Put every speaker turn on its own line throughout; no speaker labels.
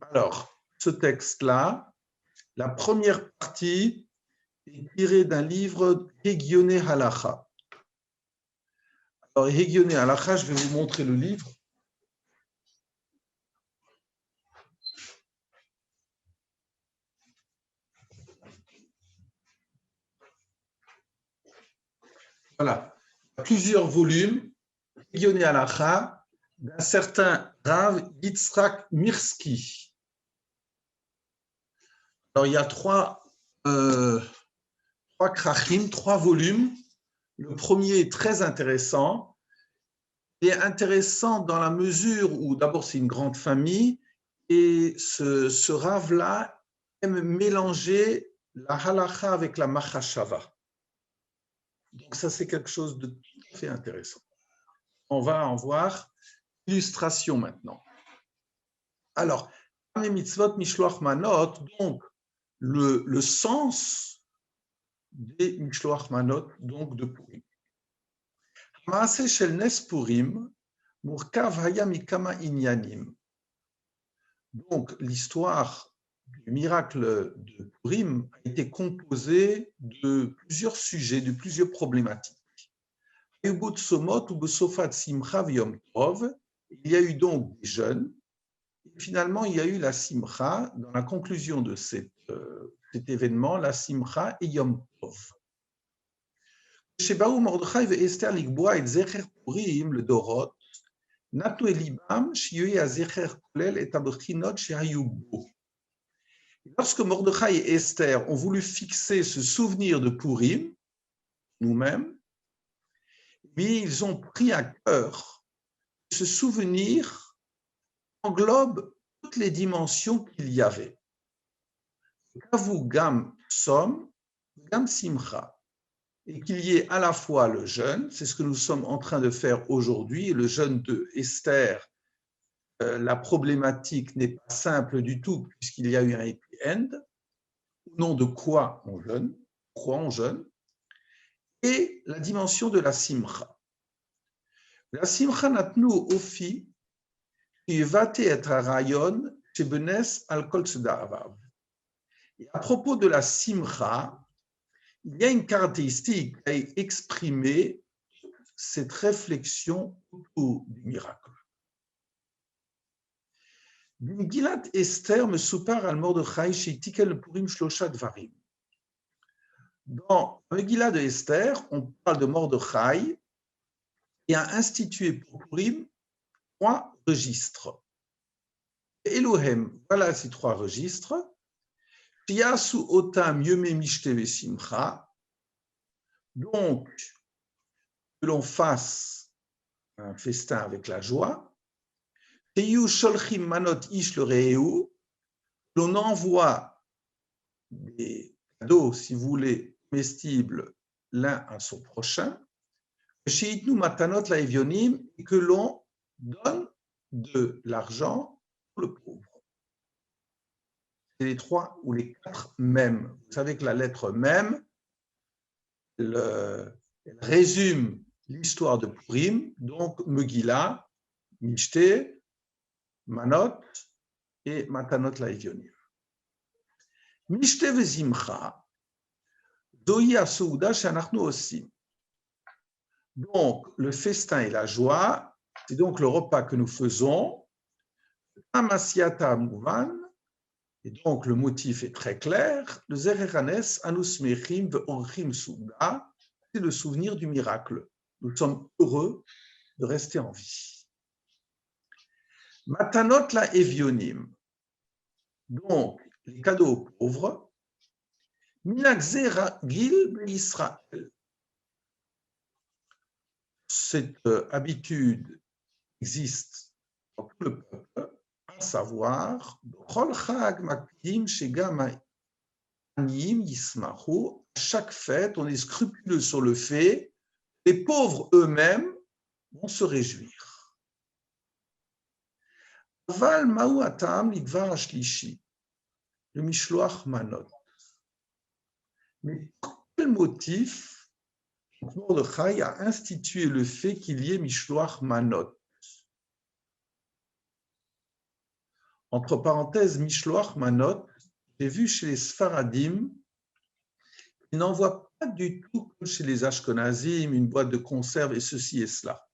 Alors, ce texte-là, la première partie est tirée d'un livre Hegioné Halacha. Alors, Hegioné Halacha, je vais vous montrer le livre. Voilà, plusieurs volumes, Hegioné Halacha, d'un certain Rav Yitzhak Mirsky. Alors, il y a trois krachim, 3 volumes. Le premier est très intéressant. Il est intéressant dans la mesure où, d'abord, c'est une grande famille, et ce Rav-là aime mélanger la halacha avec la machashava. Donc, ça, c'est quelque chose de tout à fait intéressant. On va en voir l'illustration maintenant. Alors, les mitzvot mishloach manot, donc le sens des mishloach manot, donc de Purim. Maaseh shel nes Purim, murkav haya mikama inyanim. Donc, l'histoire du miracle de Purim a été composée de plusieurs sujets, de plusieurs problématiques. Il y a eu donc des jeûnes, et finalement il y a eu la simcha, dans la conclusion de cet événement, la simcha et Yom Tov. Shebaou Mordechai et Esther likboa et zecher Purim, le Dorot, natu elibam shiyui azecher kolel et abchinot shehayu bo. Lorsque Mordechai et Esther ont voulu fixer ce souvenir de Purim, nous-mêmes, mais ils ont pris à cœur ce souvenir englobe toutes les dimensions qu'il y avait. Kavu gam som, gam simcha, et qu'il y ait à la fois le jeûne, c'est ce que nous sommes en train de faire aujourd'hui, le jeûne de Esther. La problématique n'est pas simple du tout puisqu'il y a eu un happy end. Au nom de quoi on jeûne, pourquoi on jeûne, et la dimension de la simcha. La simcha natnu ofi yivate et rayon shebenes al kol tzeda'avav. Et à propos de la simcha, il y a une caractéristique qui a exprimé cette réflexion autour du miracle. Gilat Esther me soupar al Mordechai sheitikel Purim shlosha dvarim. Dans Megillah de Esther, on parle de Mordechai et a institué pour Purim 3 registres. Elohem, voilà ces 3 registres. Shiyasu otam yome mishte vesimcha. Donc, que l'on fasse un festin avec la joie. Teyu sholchim manot ish le reu. L'on envoie des cadeaux, si vous voulez, comestibles l'un à son prochain. Sheitnu matanot la evionim, et que l'on donne de l'argent pour le pauvre. C'est les 3 ou les 4 mêmes. Vous savez que la lettre même, elle résume l'histoire de Purim, donc Megillah, Mishte, Manot et Matanot la Evionim. Mishte vezimcha, doi asouda shanachnu osim. Donc, le festin et la joie, c'est donc le repas que nous faisons. Amasiata mouvan, et donc le motif est très clair. Le zereranes anus mechim ve'orchim souda, c'est le souvenir du miracle. Nous sommes heureux de rester en vie. Matanot la evionim, donc les cadeaux aux pauvres. Minagze ragil Israël. Cette habitude existe dans tout le peuple, à savoir, à chaque fête, on est scrupuleux sur le fait que les pauvres eux-mêmes vont se réjouir. Aval ma'u atam lidvar ashlishi, le mishloach manot. Mais quel motif Mordechai a institué le fait qu'il y ait mishloach manot? Entre parenthèses, Mishloach Manot, j'ai vu chez les Sfaradim, ils n'envoient pas du tout comme chez les Ashkenazim une boîte de conserve et ceci et cela.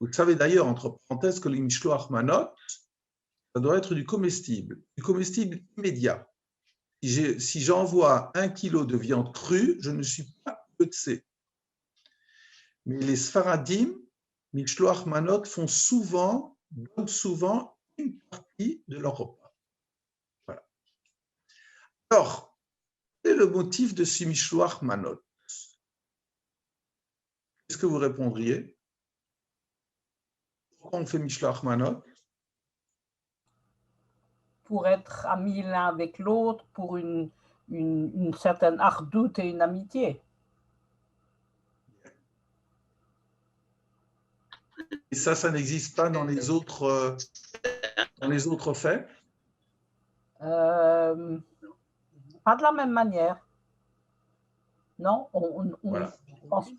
Vous savez d'ailleurs, entre parenthèses, que les Mishloach Manot, ça doit être du comestible immédiat. Si j'envoie 1 kilo de viande crue, je ne suis pas ETC. Mais les Sfaradim, Mishloach Manot, donnent souvent une partie de leur repas. Voilà. Alors, quel est le motif de ce Mishloach Manot? Qu'est-ce que vous répondriez? Pourquoi on fait Mishloach Manot?
Pour être amis l'un avec l'autre, pour une certaine ardoute et une amitié.
Et ça n'existe pas dans les autres faits?
Pas de la même manière. Non,
Voilà.
pense...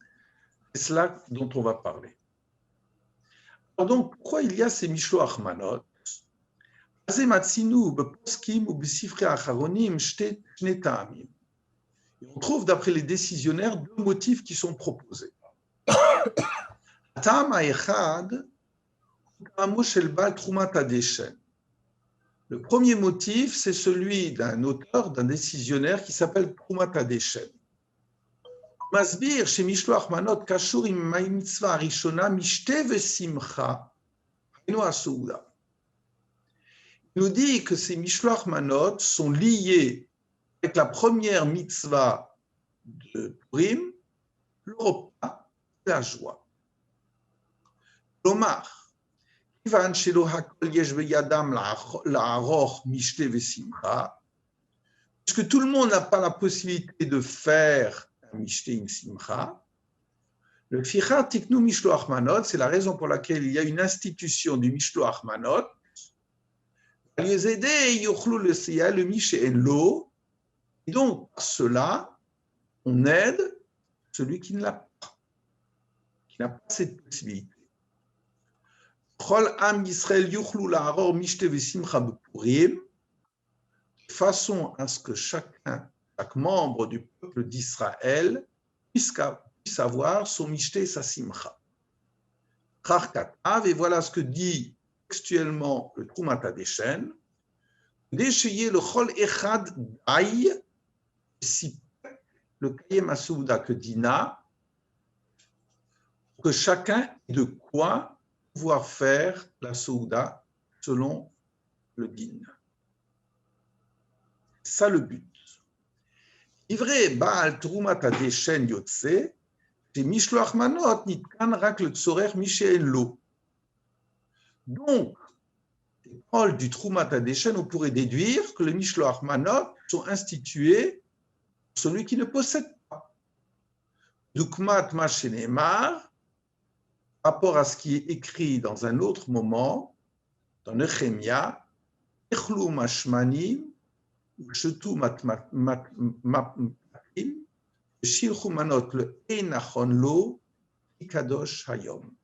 C'est cela dont on va parler. Alors donc, pourquoi il y a ces Mishloach Manot? On trouve, d'après les décisionnaires, deux motifs qui sont proposés. Le premier motif, c'est celui d'un auteur, d'un décisionnaire qui s'appelle Trumat Hadeshen. Masbir chez Mishloach Manot Kashur im mitzvah rishona mishte vesimcha ino asouda. Il nous dit que ces Mishloach Manot sont liés avec la première mitzvah de Purim, le repas et la joie. Lomar, Ivan shelo hakol yesh beyadam la'aroch mishte vesimcha, puisque tout le monde n'a pas la possibilité de faire un mishte im simcha. Le Ficha Tiknu Mishloach Manot, c'est la raison pour laquelle il y a une institution du Mishloach Manot. Et donc, par cela, on aide celui qui ne l'a pas, qui n'a pas cette possibilité. De façon à ce que chaque membre du peuple d'Israël puisse avoir son mishte et sa simcha. Et voilà ce que dit textuellement le Trumat Hadeshen. Déchayer le chol echad daï, le kayem asouda que dina, que chacun ait de quoi pouvoir faire la souda selon le din. C'est ça le but. Ivrei Baal Trumat Hadeshen Yotse, c'est Mishloach Manot nitkan rak le tzorer mishen lo. Donc, des paroles du Trumat Hadeshen, on pourrait déduire que les Mishloach Manot sont institués pour celui qui ne possède pas. Dukmat Mashenemar, rapport à ce qui est écrit dans un autre moment, dans Nehemia, Echlu Mashmanim, Shetu Matmatim, Shilchu Manot le Einachon lo, Ikadosh Hayom.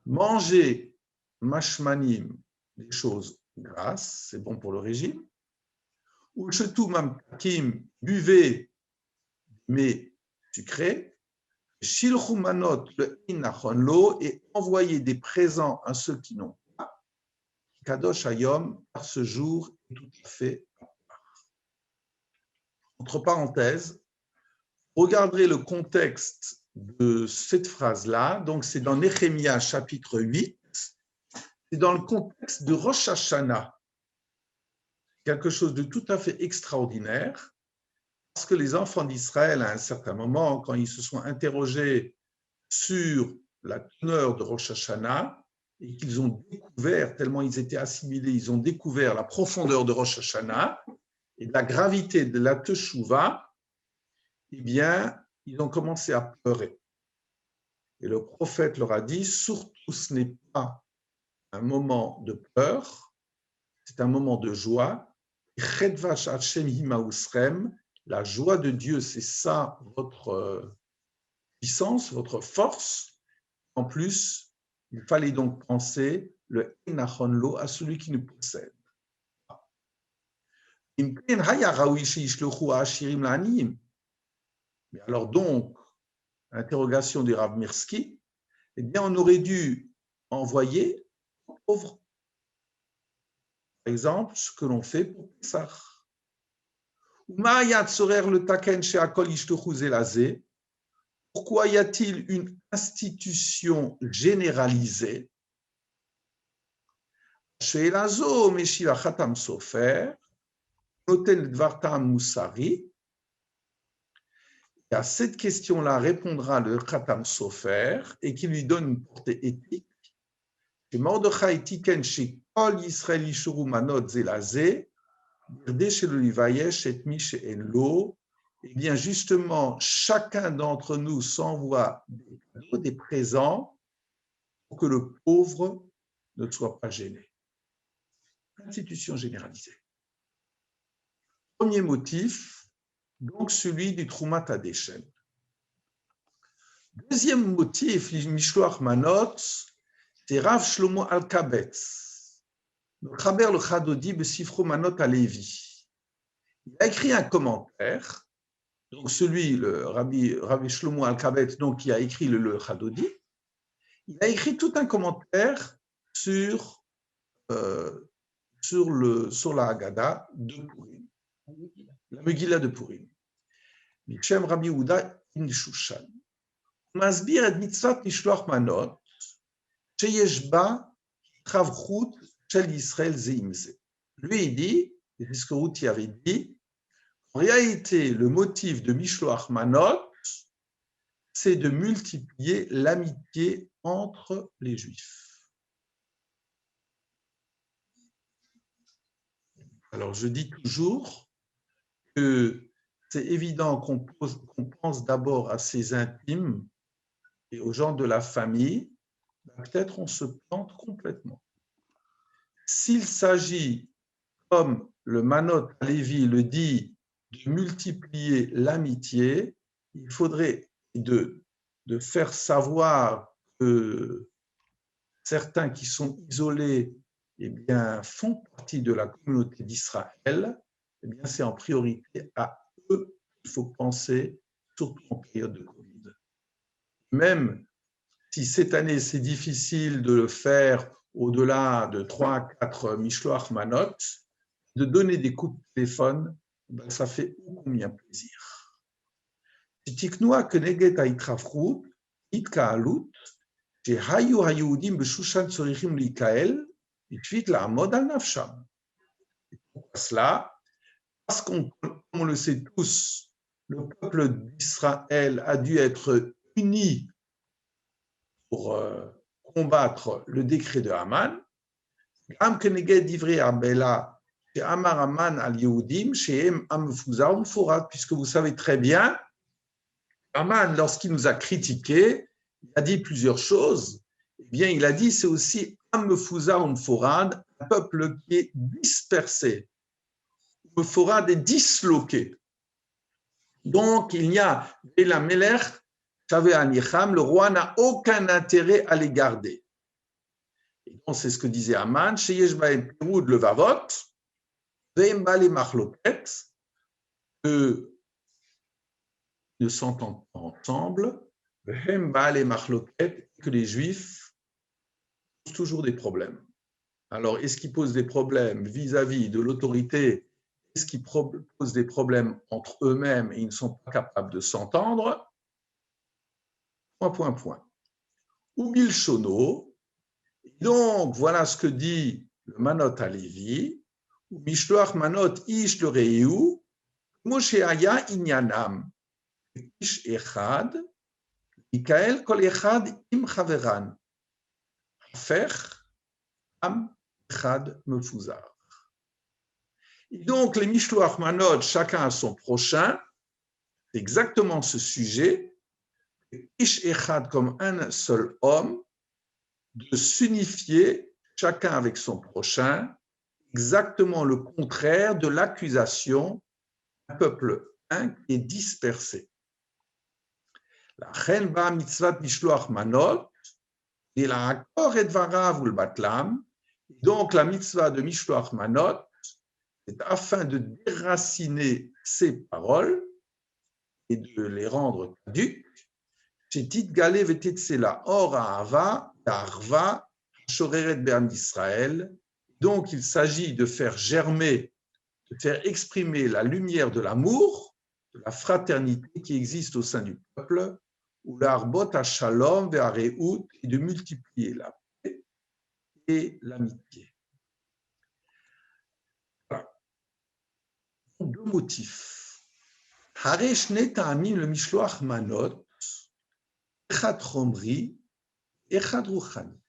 Manger Mashmanim, des choses grasses, c'est bon pour le régime. Ou Shetu Mamtakim, buvez, mais sucré. Shilchu Manot le Einachon lo, et envoyer des présents à ceux qui n'ont pas. Kadosh Hayom, par ce jour, est tout à fait à part. Entre parenthèses, regardez le contexte de cette phrase-là. Donc, c'est dans Nehemia, chapitre 8. C'est dans le contexte de Rosh Hashanah. Quelque chose de tout à fait extraordinaire, parce que les enfants d'Israël, à un certain moment, quand ils se sont interrogés sur la teneur de Rosh Hashanah, et qu'ils ont découvert, tellement ils étaient assimilés, ils ont découvert la profondeur de Rosh Hashanah et la gravité de la Teshuvah, eh bien, ils ont commencé à pleurer. Et le prophète leur a dit, surtout ce n'est pas un moment de pleurs, c'est un moment de joie. La joie de Dieu, c'est ça votre puissance, votre force. En plus, il fallait donc penser le Einachon lo à celui qui nous possède. Mais alors donc, interrogation du Rav Mirsky, eh bien on aurait dû envoyer aux pauvres. Par exemple, ce que l'on fait pour Pessah. Pourquoi y a-t-il une institution généralisée? Et à cette question-là répondra le Khatam Sofer et qui lui donne une portée éthique. Et Mordechai tiken chez Kol Yisrael Yishuru Manot Zelazé, Birdé chez le Livayesh et Mi chez Enlo. Eh bien, justement, chacun d'entre nous s'envoie des cadeaux, des présents pour que le pauvre ne soit pas gêné. Institution généralisée. Premier motif, donc celui du Troumat Hadeshen. Deuxième motif, Mishloach Manot, c'est Rav Shlomo Alkabetz, le Chaber le Chadodi Besifro Manot Alevi. Il a écrit un commentaire, donc celui, le Rav Shlomo Alkabetz, donc qui a écrit le Chadodi, il a écrit tout un commentaire sur la Haggadah de Purim, la Megillah de Purim. Michem Rabbi Yehuda in Shushan. Masbir et mitzvot mishloach manot, sheyesh ba travchut shel Yisrael zeimze. Lui, il dit, et c'est ce que Ruti avait dit, en réalité, le motif de Mishloach Manot, c'est de multiplier l'amitié entre les Juifs. Alors, je dis toujours que c'est évident qu'on pense d'abord à ses intimes et aux gens de la famille, peut-être on se plante complètement. S'il s'agit, comme le Manot Lévi le dit, de multiplier l'amitié, il faudrait de faire savoir que certains qui sont isolés eh bien, font partie de la communauté d'Israël, eh bien, c'est en priorité à eux qu'il faut penser, surtout en période de Covid. Même si cette année c'est difficile de le faire au-delà de 3 à 4 Mishloach Manot, de donner des coups de téléphone, ben, ça fait ô combien plaisir. Tiknoa keneget haitrafrut, itkaalut, shehayu hayudim beshushan tzorichim likael, itfit la'amod al nafsham. Pourquoi cela? Parce qu'on, comme on le sait tous, le peuple d'Israël a dû être uni pour combattre le décret de Haman. Am keneged divrei Abela, chez Amar Haman al Yehudim, chez Am Fuzar Uforat, puisque vous savez très bien, Haman, lorsqu'il nous a critiqués, il a dit plusieurs choses. Eh bien, il a dit c'est aussi Am Fuzar Uforad, un peuple qui est dispersé. Uforad est disloqué. Donc, il y a Bela Melech, le roi n'a aucun intérêt à les garder. Et donc, c'est ce que disait Haman, Sheyesh Bahem Pirud le Vavot, Vehem Bale Machloket, eux ne s'entendent pas ensemble, Vehem Bale Machloket, que les Juifs posent toujours des problèmes. Alors, est-ce qu'ils posent des problèmes vis-à-vis de l'autorité? Est-ce qu'ils posent des problèmes entre eux-mêmes et ils ne sont pas capables de s'entendre? Point. Ou Bilshono, donc voilà ce que dit le Manot Alevi, ou Mishloach Manot Ish le Reiu, Moshe Aya Inyanam, Ish Echad, Mikael Kol Echad Im Chaveran, Hafech Am Echad Mefuzar. Et donc les Mishloach Manot, chacun à son prochain, c'est exactement ce sujet. Ish Echad comme un seul homme, de s'unifier chacun avec son prochain, exactement le contraire de l'accusation d'un peuple un qui est dispersé. La chen ba mitzvat mishloach manot, et la akor et varav ou le batlam, donc la mitzvah de mishloach manot, c'est afin de déraciner ces paroles et de les rendre caduques. Shetit gale vetetzela or ahava arva shoreret be'am Israël. Donc, il s'agit de faire germer, de faire exprimer la lumière de l'amour, de la fraternité qui existe au sein du peuple, ou l'arbot à shalom ve'areut, et de multiplier la paix et l'amitié. Voilà. Deux motifs. Haresh neta'amim le mishloach manot, echad chomri, echad ruchani.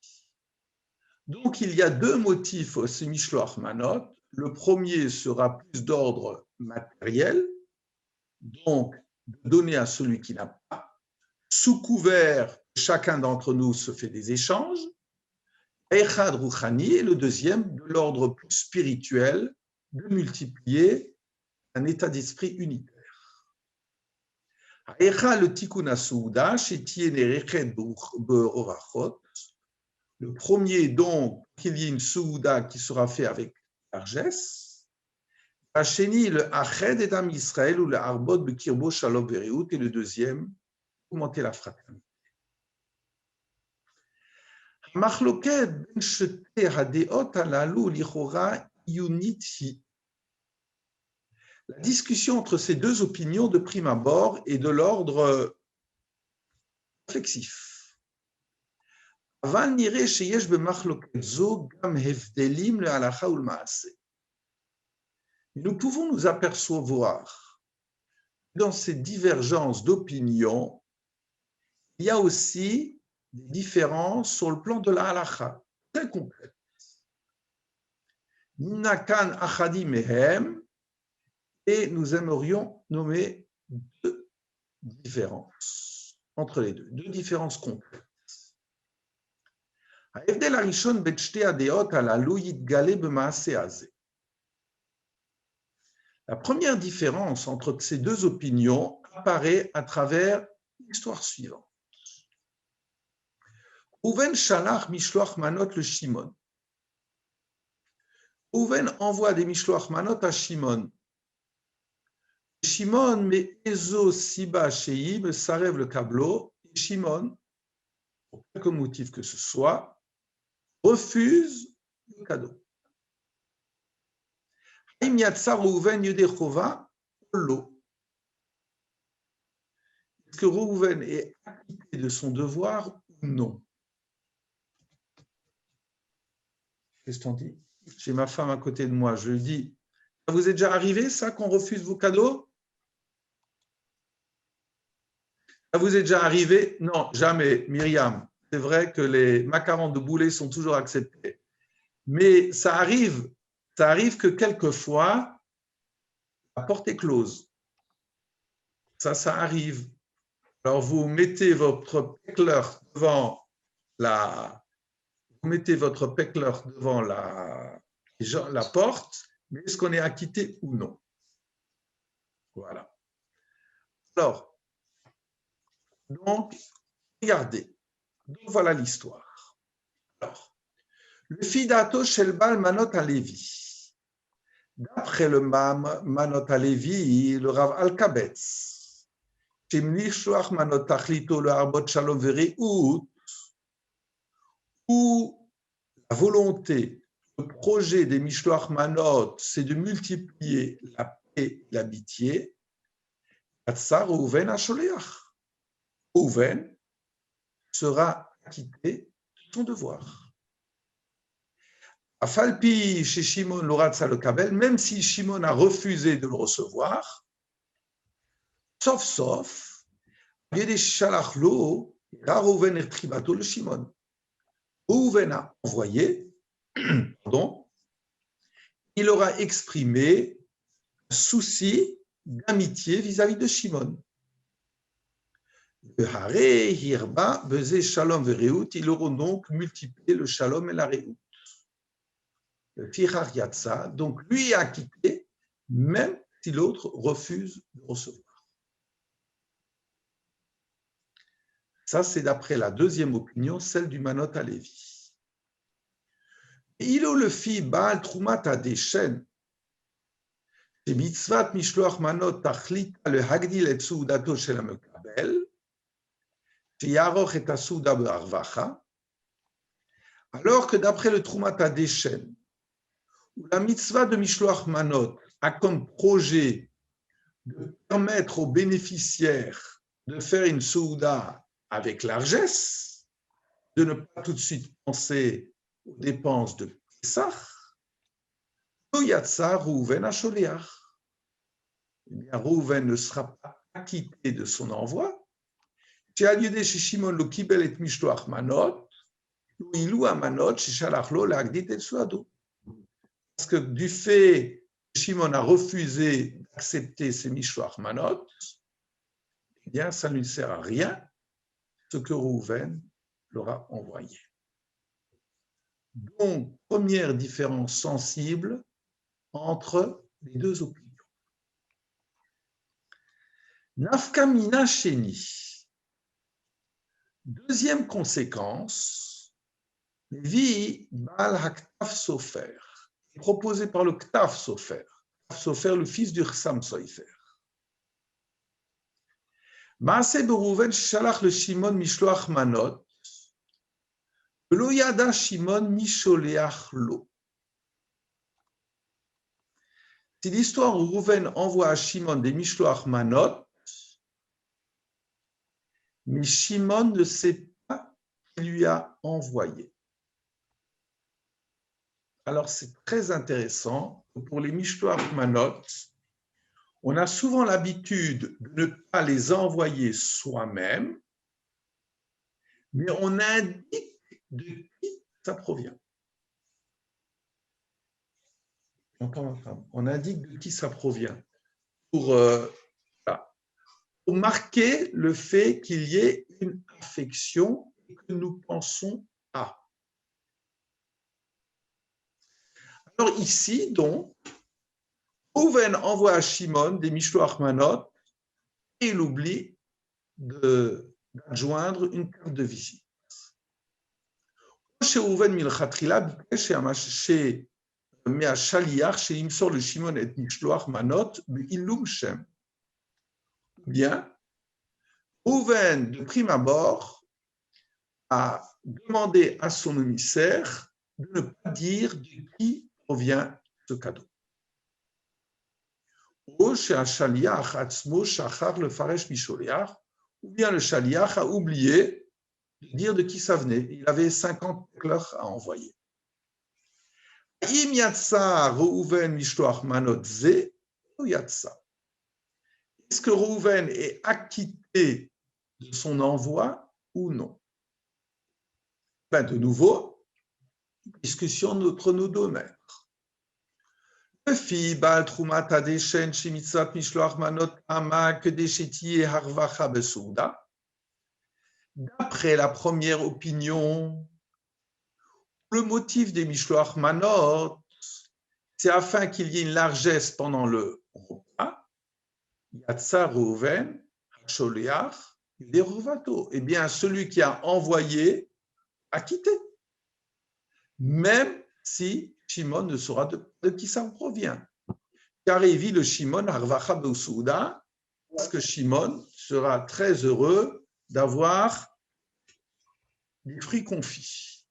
Donc, il y a deux motifs au mishloach manot. Le premier sera plus d'ordre matériel, donc de donner à celui qui n'a pas, sous couvert, chacun d'entre nous se fait des échanges. Echad Rouchani, et le deuxième, de l'ordre plus spirituel, de multiplier un état d'esprit unitaire. Echad le Tikkun HaSouda, Shetien Erechet Be'orachot. Le premier, donc, qu'il y ait une Souda qui sera fait avec largesse. Hacheni, le Ached et Am Israël, ou le Arbot Bekirbo Shalom Vereut, et le deuxième, augmenter la fraternité. Machloket ben shete hadeot halalu lichora yunit hi. La discussion entre ces deux opinions de prime abord est de l'ordre réflexif. Aval nireh sheyesh b'machloket zo gam hevdelim le halacha ou le maaseh. Nous pouvons nous apercevoir dans ces divergences d'opinion, il y a aussi des différences sur le plan de la halacha, très concrètes. Nakan achadi mehem, et nous aimerions nommer deux différences entre les deux, deux différences concrètes. ההבדל הראשון בין שתי הדעות הללו יתגלה במעשה הזה. La première différence entre ces deux opinions apparaît à travers l'histoire suivante. Rouven shalach mishloach manot le Shimon. Rouven envoie des mishloach manot à Shimon. Shimon, mais Ezo Siba Sheib, s'arrête le câbleau, et Shimon, pour quelque motif que ce soit, refuse le cadeau. Est-ce que Rouven est acquitté de son devoir ou non? Qu'est-ce qu'on dit? J'ai ma femme à côté de moi, je lui dis, ça vous est déjà arrivé ça qu'on refuse vos cadeaux? Ça vous est déjà arrivé? Non, jamais, Myriam. C'est vrai que les macarons de boulet sont toujours acceptés. Mais ça arrive que quelquefois, la porte est close. Ça arrive. Alors, vous mettez votre pécleur devant la porte, mais est-ce qu'on est acquitté ou non? Voilà. Alors, donc, regardez. Donc, voilà l'histoire. Alors, le Fidato Shelbal Manot Alevi. D'après le Manot Alevi, le Rav Al-Kabetz, Shemlishloach Manot Tachlito le Arbot Shalom Vereut, où la volonté, le projet des Mishloach Manot, c'est de multiplier la paix et l'amitié, Atzar Rouven Hasholeach. Rouven sera acquitté de son devoir. Afalpi chez Shimon l'oratza le kabel, même si Shimon a refusé de le recevoir, sauf, Rouven et Tribato le Shimon. Rouven a envoyé, pardon, il aura exprimé un souci d'amitié vis-à-vis de Shimon. Ils auront donc multiplié le shalom et la réout. Donc lui est acquitté, même si l'autre refuse de recevoir. Ça, c'est d'après la deuxième opinion, celle du Manot Alevi. Il le fit Baal Trumat à des chaînes, שמצוות משלוח מנות תכליתה להגדיל את סעודתו של המקבל, שיערוך את הסעודה בהרווחה, alors que d'après le Troumata Deshen, où la mitzvah de Mishloach Manot a comme projet de permettre aux bénéficiaires de faire une souda avec largesse, de ne pas tout de suite penser aux dépenses de Pessah, Yatsa Rouven HaSholiach. Eh bien, Rouven ne sera pas acquitté de son envoi. Parce que du fait que Shimon a refusé d'accepter ces Mishloach Manot, eh bien, ça ne lui sert à rien ce que Rouven leur a envoyé. Donc, première différence sensible entre les deux opinions. Nafka mina sheni. Deuxième conséquence, vi bal haktaf sofer, proposé par le Ktaf Sofer, Sofer, le fils du Chassam Sofer. Maaseh berouven shalach le Shimon mishloach manot, lo yada Shimon misholeach lo. Si l'histoire où Rouven envoie à Shimon des mishloach manot, mais Shimon ne sait pas qui lui a envoyé. Alors c'est très intéressant, pour les mishloach manot, on a souvent l'habitude de ne pas les envoyer soi-même, mais on indique de qui ça provient. On indique de qui ça provient pour marquer le fait qu'il y ait une affection que nous pensons à. Alors ici, donc, Rouven envoie à Shimon des mishloach manot et il oublie d'adjoindre une carte de visite. Chez Rouven milchatrila, chez מהשליח שימסור לשמעון את משלוח מנות בעילום שם. Bien, Rouven, de prime abord, a demandé à son émissaire de ne pas dire de qui provient ce cadeau. Ou שהשליח עצמו שכח לפרש משולח, ou bien le shaliach a oublié de dire de qui ça venait. Il avait 50 cloches à envoyer. Im yatsa Rouven mishloach manot ze, ou yatsa. Est-ce que Rouven est acquitté de son envoi ou non? Ben, de nouveau, discussion entre nos deux maîtres. Le fi bal trumat adeshen shemitzat mishloach manot ama kedesheti harvacha besouda. D'après la première opinion, le motif des mishloach manot, c'est afin qu'il y ait une largesse pendant le repas. Yatsa Rouven, Sholiach, Derovato. Eh bien, celui qui a envoyé a quitté. Même si Shimon ne saura de qui ça provient. Car il vit le Shimon Harvacha Beusouda, parce que Shimon sera très heureux d'avoir des fruits confits.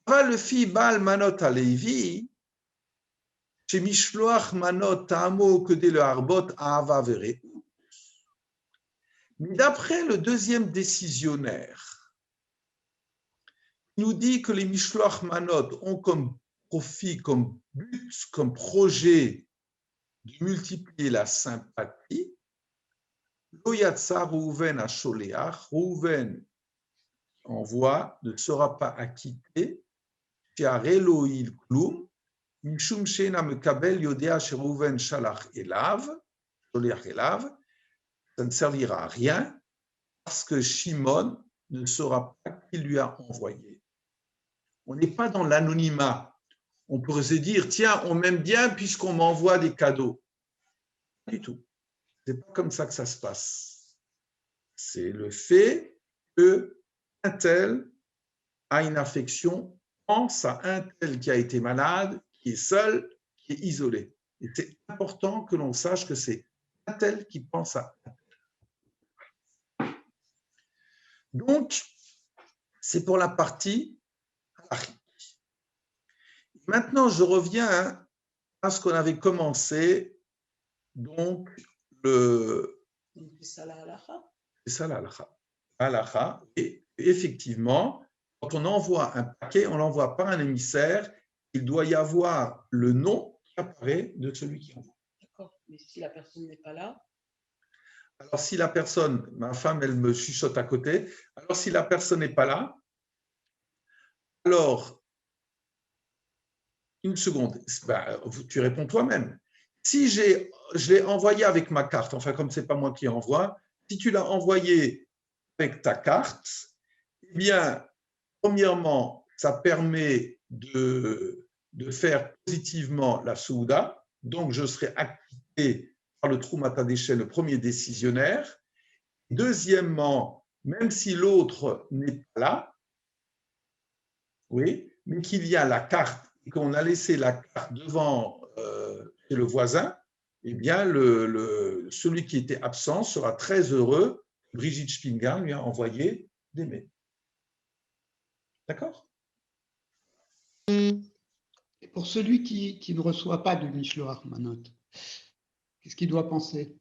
Le fi Baal Manot Alevi, chez Mishloach Manot Tamo que dès le Harbot Ahava Vere. Mais d'après le deuxième décisionnaire, il nous dit que les Mishloach Manot ont comme profit, comme but, comme projet de multiplier la sympathie. Lo yatsa Rouven à Sholeach, Rouven envoie ne sera pas acquitté. Shiarelo il klum, mishum sheina mekabel yodea sherouven shalach elav, Sholeach elav. Ça ne servira à rien parce que Shimon ne saura pas qui lui a envoyé. On n'est pas dans l'anonymat. On pourrait se dire, tiens, on m'aime bien puisqu'on m'envoie des cadeaux. Pas du tout. Ce n'est pas comme ça que ça se passe. C'est le fait qu'un tel a une affection, pense à un tel qui a été malade, qui est seul, qui est isolé. Et c'est important que l'on sache que c'est un tel qui pense à un tel. Donc, c'est pour la partie halachique. Maintenant, je reviens à ce qu'on avait commencé, donc
C'est ça la halakha.
c'est ça la halakha. Halakha, et effectivement, quand on envoie un paquet, on l'envoie par un émissaire, il doit y avoir le nom qui apparaît de celui qui envoie.
D'accord. Mais si la personne n'est pas là,
Alors, si la personne, ma femme, elle me chuchote à côté, alors si la personne n'est pas là, alors, une seconde, ben, tu réponds toi-même. Si je l'ai envoyé avec ma carte, enfin, comme ce n'est pas moi qui envoie, si tu l'as envoyé avec ta carte, eh bien, premièrement, ça permet de faire positivement la souda, donc je serai acquitté par le Troumat HaDeshen, le premier décisionnaire. Deuxièmement, même si l'autre n'est pas là, oui, mais qu'il y a la carte et qu'on a laissé la carte devant chez le voisin, eh bien, celui qui était absent sera très heureux. Brigitte Spingarn lui a envoyé des mails. D'accord?
Et pour celui qui ne reçoit pas de Mishloach Manot, qu'est-ce qu'il doit penser?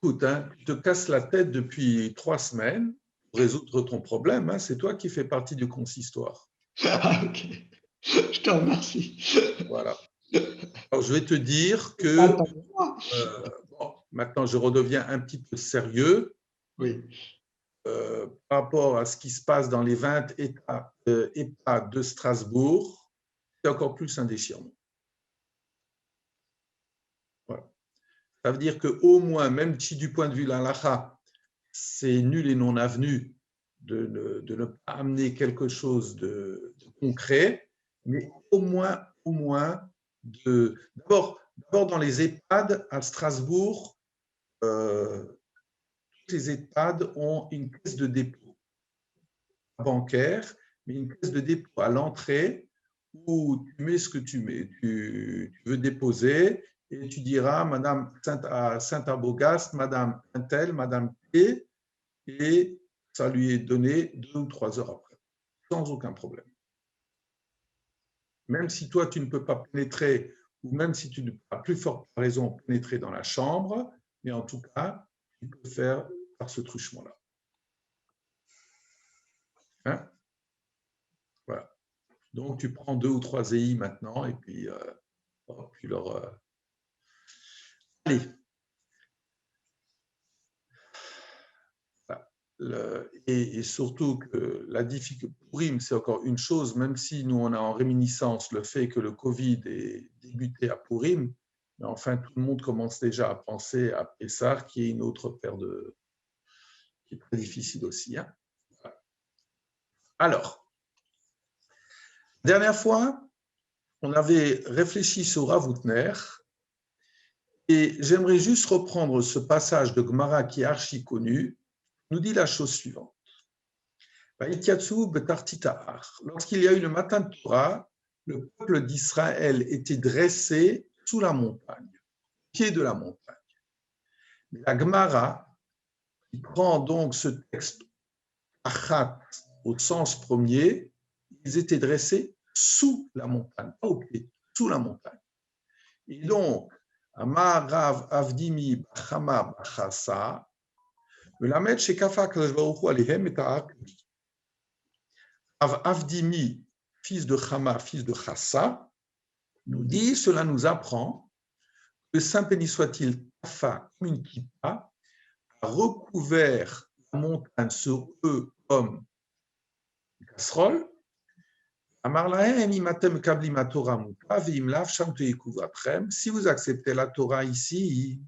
Écoute, hein, tu te casses la tête depuis 3 semaines pour résoudre ton problème. Hein, c'est toi qui fais partie du consistoire.
Ah, ok. Je te remercie.
Voilà. Alors, je vais te dire que bon, maintenant, je redeviens un petit peu sérieux.
Oui.
Par rapport à ce qui se passe dans les 20 États de Strasbourg, c'est encore plus un déchirement. Voilà. Ça veut dire qu'au moins, même si du point de vue de l'halakha, c'est nul et non avenu de ne pas amener quelque chose de concret, mais au moins d'abord dans les EHPAD à Strasbourg, toutes les EHPAD ont une caisse de dépôt bancaire, mais une caisse de dépôt à l'entrée où tu mets ce que tu veux déposer et tu diras Madame Saint-Arbogast, Madame Intel, Madame P, et ça lui est donné 2 ou 3 heures après, sans aucun problème. Même si toi, tu ne peux pas pénétrer, ou même si tu ne peux pas, plus forte raison, pénétrer dans la chambre, mais en tout cas, tu peux faire par ce truchement-là. Hein? Voilà. Donc, tu prends 2 ou 3 EI maintenant, et puis, allez. Et surtout que la difficulté pour Purim, c'est encore une chose, même si nous, on a en réminiscence le fait que le Covid est débuté à Purim, mais enfin, tout le monde commence déjà à penser à Pessah, qui est une autre paire de... qui est très difficile aussi. Hein. Voilà. Alors, dernière fois, on avait réfléchi sur Rav Hutner, et j'aimerais juste reprendre ce passage de Gemara qui est archi connu, nous dit la chose suivante. Lorsqu'il y a eu le matin de Torah, le peuple d'Israël était dressé sous la montagne, au pied de la montagne. Mais la Gemara, qui prend donc ce texte achat au sens premier, ils étaient dressés sous la montagne, pas au pied, sous la montagne. Et donc, Amar Rav Avdimi Bachama Bachasa, le Lamed Shekafa Kadosh Baruch Hu Alehem et Ta'ar. Avdimi, fils de Chama, fils de Chassa, nous dit, cela nous apprend que Saint béni soit-il, Tafa, comme une kippa, a recouvert la montagne sur eux comme une casserole. Si vous acceptez la Torah ici,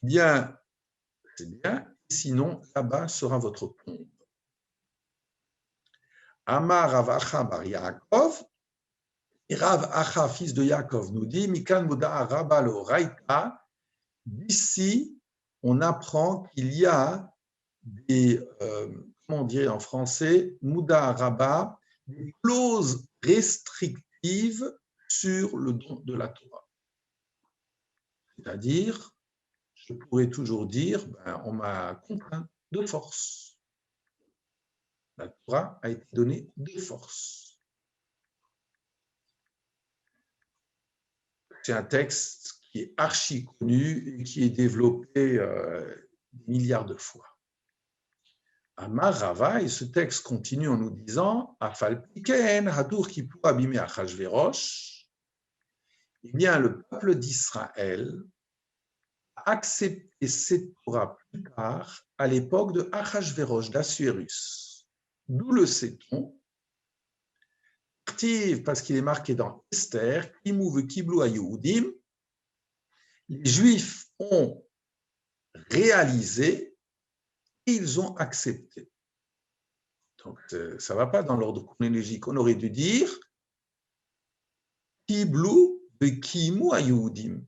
bien, c'est bien, sinon là-bas sera votre tombe. Amar Rav Acha bar Yaakov, et Rav Acha, fils de Yaakov, nous dit Mikan Muda Rabba lo Raita. D'ici, on apprend qu'il y a des, comment on dirait en français, Muda Rabba, des clauses restrictives restrictive sur le don de la Torah. C'est-à-dire, je pourrais toujours dire, on m'a contraint de force. La Torah a été donnée de force. C'est un texte qui est archi connu et qui est développé des milliards de fois. Amar Rava, et ce texte continue en nous disant Afal Piken, Hadur qui pour abîmer Achashverosh, eh bien, le peuple d'Israël a accepté cette Torah plus tard, à l'époque de Achashverosh, d'Assuérus. D'où le sait-on? Parce qu'il est marqué dans Esther, Kimouv Kiblu Ayudim, les Juifs ont réalisé, ils ont accepté. Donc, ça ne va pas dans l'ordre chronologique. On aurait dû dire Kiblu Kimu Ayudim.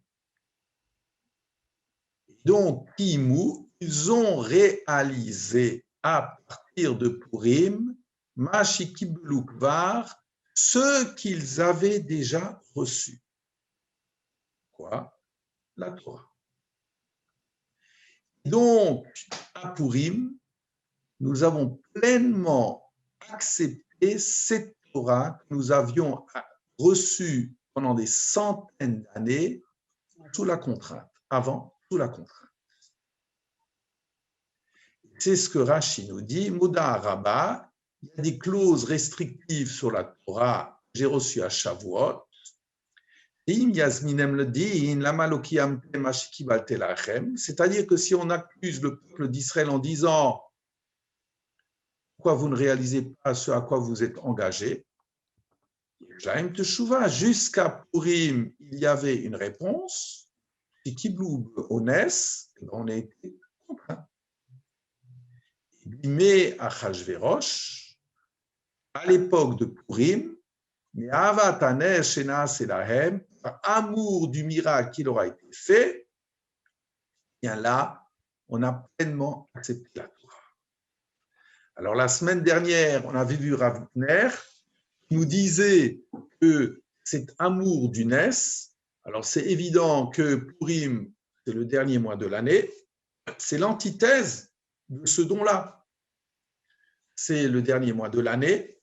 Donc, Kimu, ils ont réalisé à partir de Purim, Mashi Kiblu Kvar, ce qu'ils avaient déjà reçu. Quoi? La Torah. Donc, à Purim, nous avons pleinement accepté cette Torah que nous avions reçue pendant des centaines d'années sous la contrainte, avant sous la contrainte. C'est ce que Rashi nous dit, Moda Rabba, il y a des clauses restrictives sur la Torah que j'ai reçues à Shavuot. C'est-à-dire que si on accuse le peuple d'Israël en disant pourquoi vous ne réalisez pas ce à quoi vous êtes engagés, jusqu'à Purim, il y avait une réponse, et on a été contraint. Mais à Achashverosh, à l'époque de Purim, mais par amour du miracle qui leur a été fait, bien là, on a pleinement accepté la Torah. Alors la semaine dernière, on avait vu Rav Witner qui nous disait que cet amour du Nes, alors c'est évident que Purim, c'est le dernier mois de l'année, c'est l'antithèse de ce don-là. C'est le dernier mois de l'année,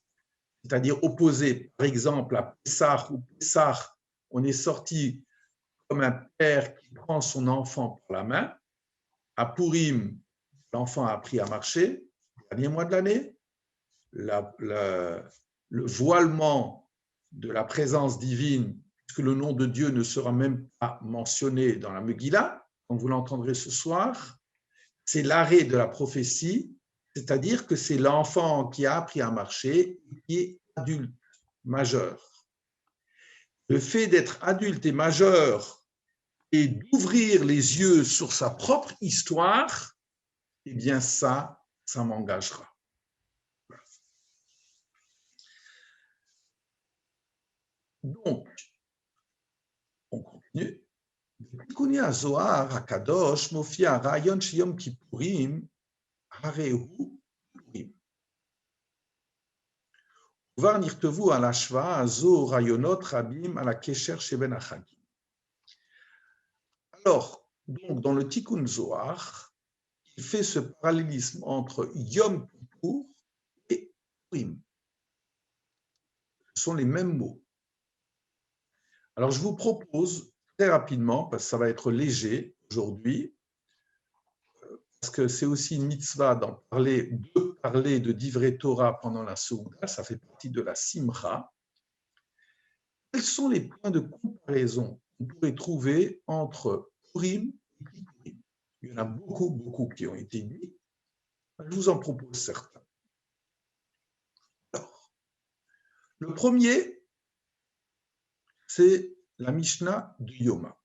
c'est-à-dire opposé, par exemple, à Pessah, où Pessah, on est sorti comme un père qui prend son enfant par la main. À Purim, l'enfant a appris à marcher, le dernier mois de l'année. Le voilement de la présence divine, puisque le nom de Dieu ne sera même pas mentionné dans la Megillah, comme vous l'entendrez ce soir, c'est l'arrêt de la prophétie, c'est-à-dire que c'est l'enfant qui a appris à marcher et qui est adulte, majeur. Le fait d'être adulte et majeur et d'ouvrir les yeux sur sa propre histoire, eh bien ça m'engagera. Donc, on continue. בתיקוני הזוהר הקדוש מופיע הרעיון שיום כיפורים הרי הוא פורים. כבר נכתבו על ההשוואה הזו רעיונות רבים על הקשר שבין החגים. Alors, donc, dans le Tikkun Zohar, il fait ce parallélisme entre Yom Kippour et Purim. Ce sont les mêmes mots. Alors, je vous propose très rapidement, parce que ça va être léger aujourd'hui, parce que c'est aussi une mitzvah de parler de Divrei Torah pendant la Souda, ça fait partie de la Simcha. Quels sont les points de comparaison qu'on pourrait trouver entre Purim et Kippurim? Il y en a beaucoup qui ont été dit. Je vous en propose certains. Alors, le premier, c'est la Mishnah de Yoma.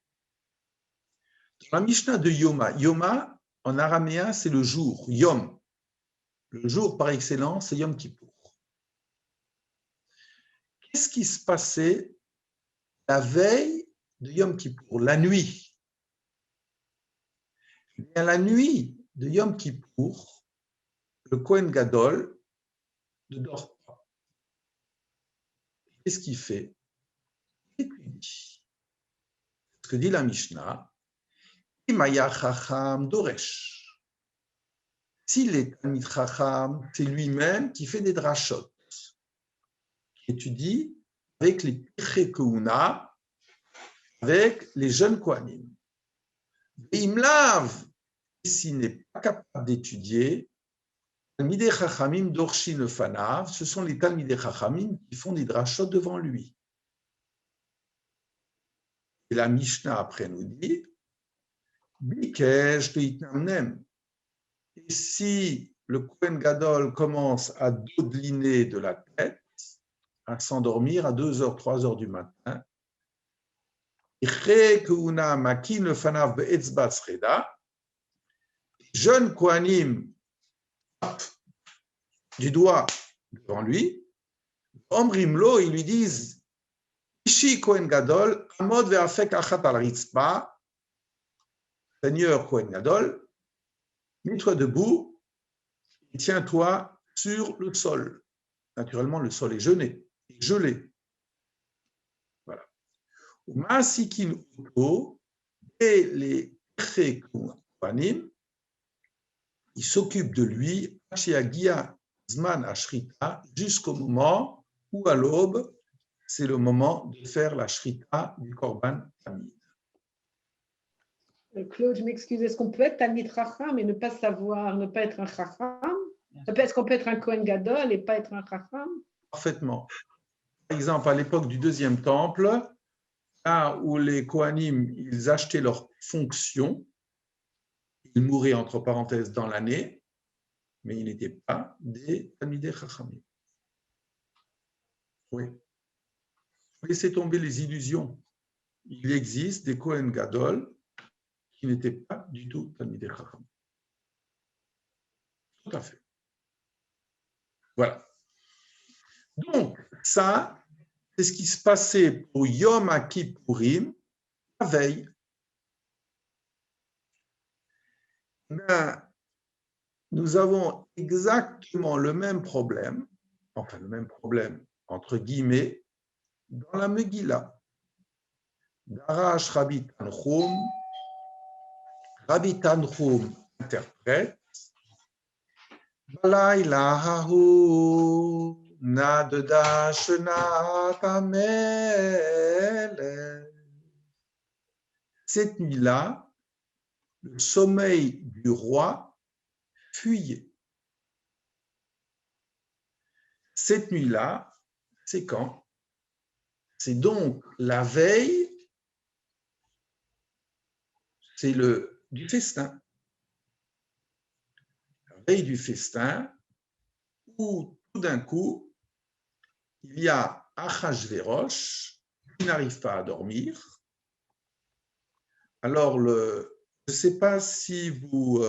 Dans la Mishnah de Yoma, Yoma, en araméen, c'est le jour, Yom. Le jour par excellence, c'est Yom Kippour. Qu'est-ce qui se passait la veille de Yom Kippour, la nuit? Eh bien, la nuit de Yom Kippour, le Kohen Gadol ne dort pas. Qu'est-ce qu'il fait? étudie. Ce que dit la Mishnah, Imaya Chacham Doresh. S'il est Talmid Chacham, c'est lui-même qui fait des drashot, qui étudie avec les Pirchei Kehuna, avec les jeunes Kohanim. Imlav, s'il n'est pas capable d'étudier, Talmidei Chachamim Dorshin Lefanav, ce sont les Talmidei Chachamim qui font des drashot devant lui. Et la Mishnah après nous dit, Bikesh Leitnamnem. Et si le Kohen Gadol commence à dodeliner de la tête, à s'endormir à 2h, 3h du matin, jeune Kohanim du doigt devant lui, Omrimlo, ils lui disent, Ishi Kohen Gadol, Amod ve'afek achat al ritzpa, Seigneur Kohen Gadol, mets-toi debout et tiens-toi sur le sol. Naturellement, le sol est gelé. Voilà. Masikin Uto et les Pirchei Kohanim, ils s'occupent de lui, Shiagia Zman Ashrita, jusqu'au moment où, à l'aube, c'est le moment de faire la Shrita du Korban Tamid.
Claude, je m'excuse, est-ce qu'on peut être Talmid Chacham et ne pas savoir, ne pas être un Chacham? Est-ce qu'on peut être un Kohen Gadol et pas être un Chacham?
Parfaitement. Par exemple, à l'époque du deuxième temple, là où les Kohanim, ils achetaient leur fonction, ils mouraient entre parenthèses dans l'année, mais ils n'étaient pas des Talmidei Chachamim. Oui. Laissez tomber les illusions. Il existe des Kohen Gadol qui n'étaient pas du tout Talmidei Chachamim. Tout à fait. Voilà. Donc, ça, c'est ce qui se passait pour Yom Kippourim la veille. Ben, nous avons exactement le même problème, enfin le même problème entre guillemets, dans la Megillah. Darash Rabbi Tanchum interprète Balayla hahu nadda shenat hamelech. Cette nuit-là, le sommeil du roi fuyait. Cette nuit-là, c'est quand? C'est donc la veille, c'est du festin. La veille du festin, où tout d'un coup, il y a Achashverosh qui n'arrive pas à dormir. Alors, je ne sais pas si vous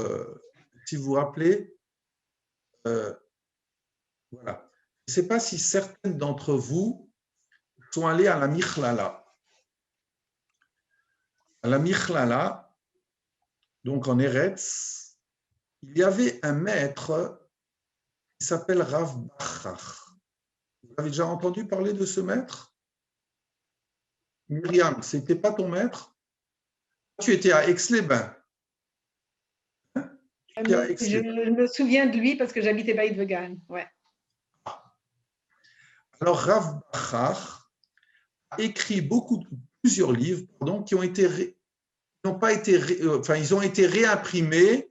vous rappelez, voilà. Je ne sais pas si certaines d'entre vous sont allés à la Michlala. À la Michlala, donc en Eretz, il y avait un maître qui s'appelle Rav Bachach. Vous avez déjà entendu parler de ce maître? Myriam, ce n'était pas ton maître? Tu étais à Aix-les-Bains.
Je me souviens de lui parce que j'habitais Beit-Vegan. Ouais.
Alors, Rav Bachach a écrit plusieurs livres qui ont été, ils ont été réimprimés,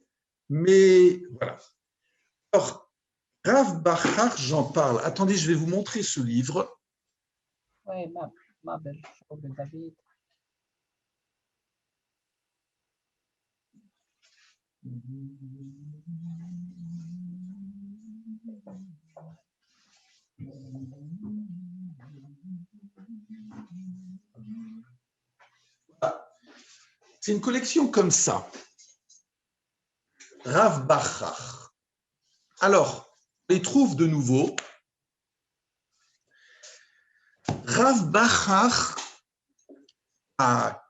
mais voilà. Alors, Rav Bachach, j'en parle. Attendez, je vais vous montrer ce livre.
Oui, ma belle chose de David.
C'est une collection comme ça. Rav Bachach. Alors, on les trouve de nouveau. Rav Bachach a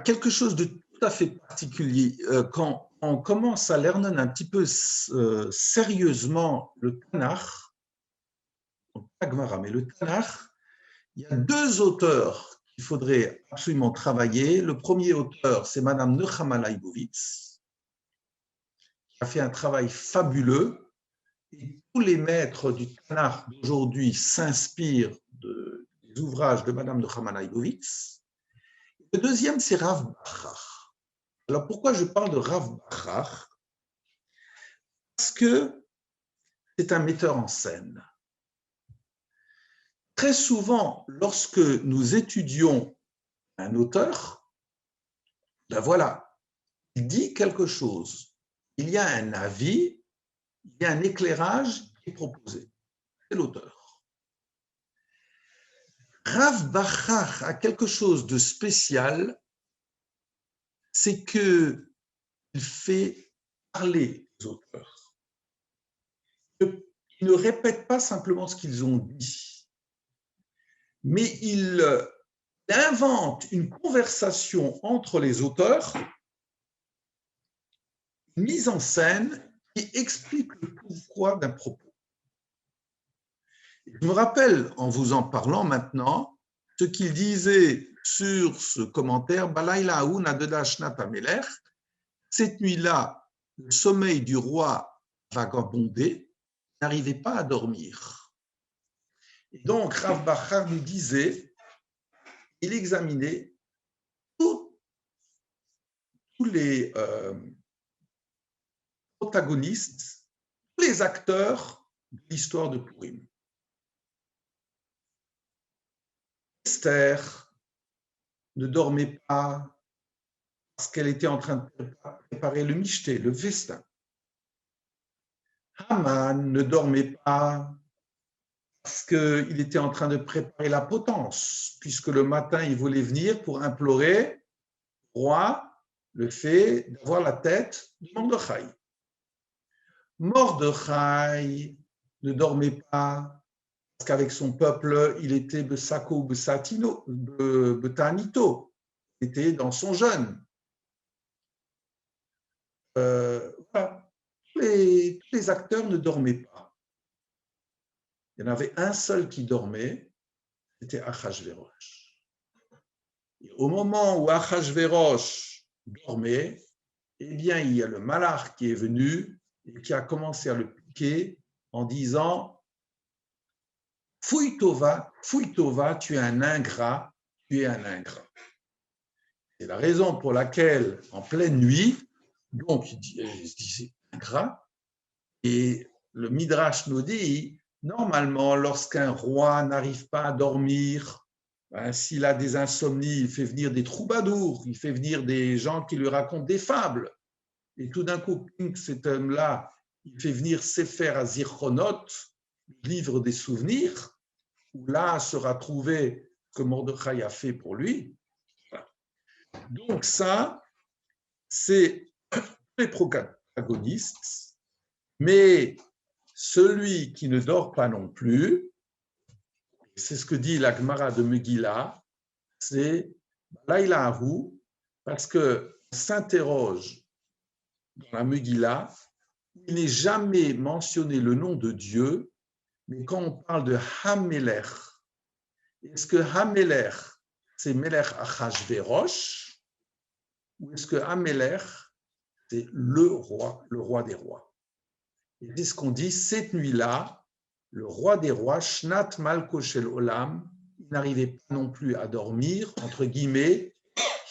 quelque chose de tout à fait particulier. Quand on commence à lerner un petit peu sérieusement le Tanakh, donc pas Gemara, mais le Tanakh, il y a deux auteurs qu'il faudrait absolument travailler. Le premier auteur, c'est Madame Nechama Leibovitz, qui a fait un travail fabuleux. Et tous les maîtres du Tanakh d'aujourd'hui s'inspirent des ouvrages de Madame Nechama Leibovitz. Le deuxième, c'est Rav Bachar. Alors, pourquoi je parle de Rav Bachar? Parce que c'est un metteur en scène. Très souvent, lorsque nous étudions un auteur, ben voilà, il dit quelque chose. Il y a un avis, il y a un éclairage qui est proposé. C'est l'auteur. Rav Bachar a quelque chose de spécial, c'est qu'il fait parler les auteurs. Il ne répète pas simplement ce qu'ils ont dit, mais il invente une conversation entre les auteurs, une mise en scène qui explique le pourquoi d'un propos. Je me rappelle, en vous en parlant maintenant, ce qu'il disait sur ce commentaire, Balayla Aoun Adeda Shnat Amelech, cette nuit-là, le sommeil du roi vagabondait, n'arrivait pas à dormir. Et donc, Rav Bachar nous disait, il examinait tous les protagonistes, tous les acteurs de l'histoire de Purim. Esther ne dormait pas parce qu'elle était en train de préparer le michté, le festin. Haman ne dormait pas parce qu'il était en train de préparer la potence, puisque le matin, il voulait venir pour implorer au roi le fait d'avoir la tête de Mordechai. Mordechai ne dormait pas parce qu'avec son peuple, il était Besako, Besatino, Betanito, il était dans son jeûne. Voilà. Tous les acteurs ne dormaient pas. Il y en avait un seul qui dormait, c'était Achashverosh. Et au moment où Achashverosh dormait, eh bien, il y a le malach qui est venu et qui a commencé à le piquer en disant « Fouille Tova, tu es un ingrat, tu es un ingrat. » C'est la raison pour laquelle, en pleine nuit, donc il disait ingrat, et le Midrash nous dit, normalement, lorsqu'un roi n'arrive pas à dormir, ben, s'il a des insomnies, il fait venir des troubadours, il fait venir des gens qui lui racontent des fables. Et tout d'un coup, cet homme-là, il fait venir Sefer HaZichronot, livre des souvenirs, où là sera trouvé ce que Mordechai a fait pour lui. Donc ça, c'est les protagonistes, mais celui qui ne dort pas non plus, c'est ce que dit la Gemara de Megillah, c'est Laïla Ahu, parce qu'on s'interroge dans la Megillah, il n'est jamais mentionné le nom de Dieu, mais quand on parle de Hamelech, est-ce que Hamelech, c'est Melech Achashverosh, ou est-ce que Hamelech, c'est le roi des rois? Et c'est ce qu'on dit, cette nuit-là, le roi des rois, Shnat Malko Shel Olam, il n'arrivait pas non plus à dormir, entre guillemets,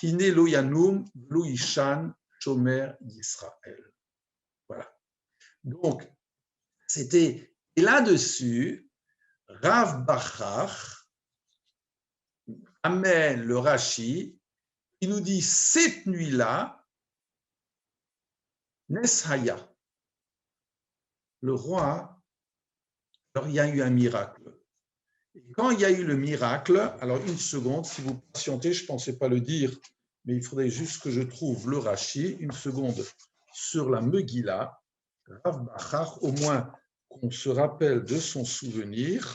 Hine lo yanum lo ishan shomer d'Israël. Voilà. Donc, c'était, et là-dessus, Rav Bachar amène le Rashi, il nous dit, cette nuit-là, Neshaya, le roi, alors il y a eu un miracle. Et quand il y a eu le miracle, alors une seconde, si vous patientez, je ne pensais pas le dire, mais il faudrait juste que je trouve le Rashi, une seconde, sur la Megillah, Rav Bachar, au moins qu'on se rappelle de son souvenir.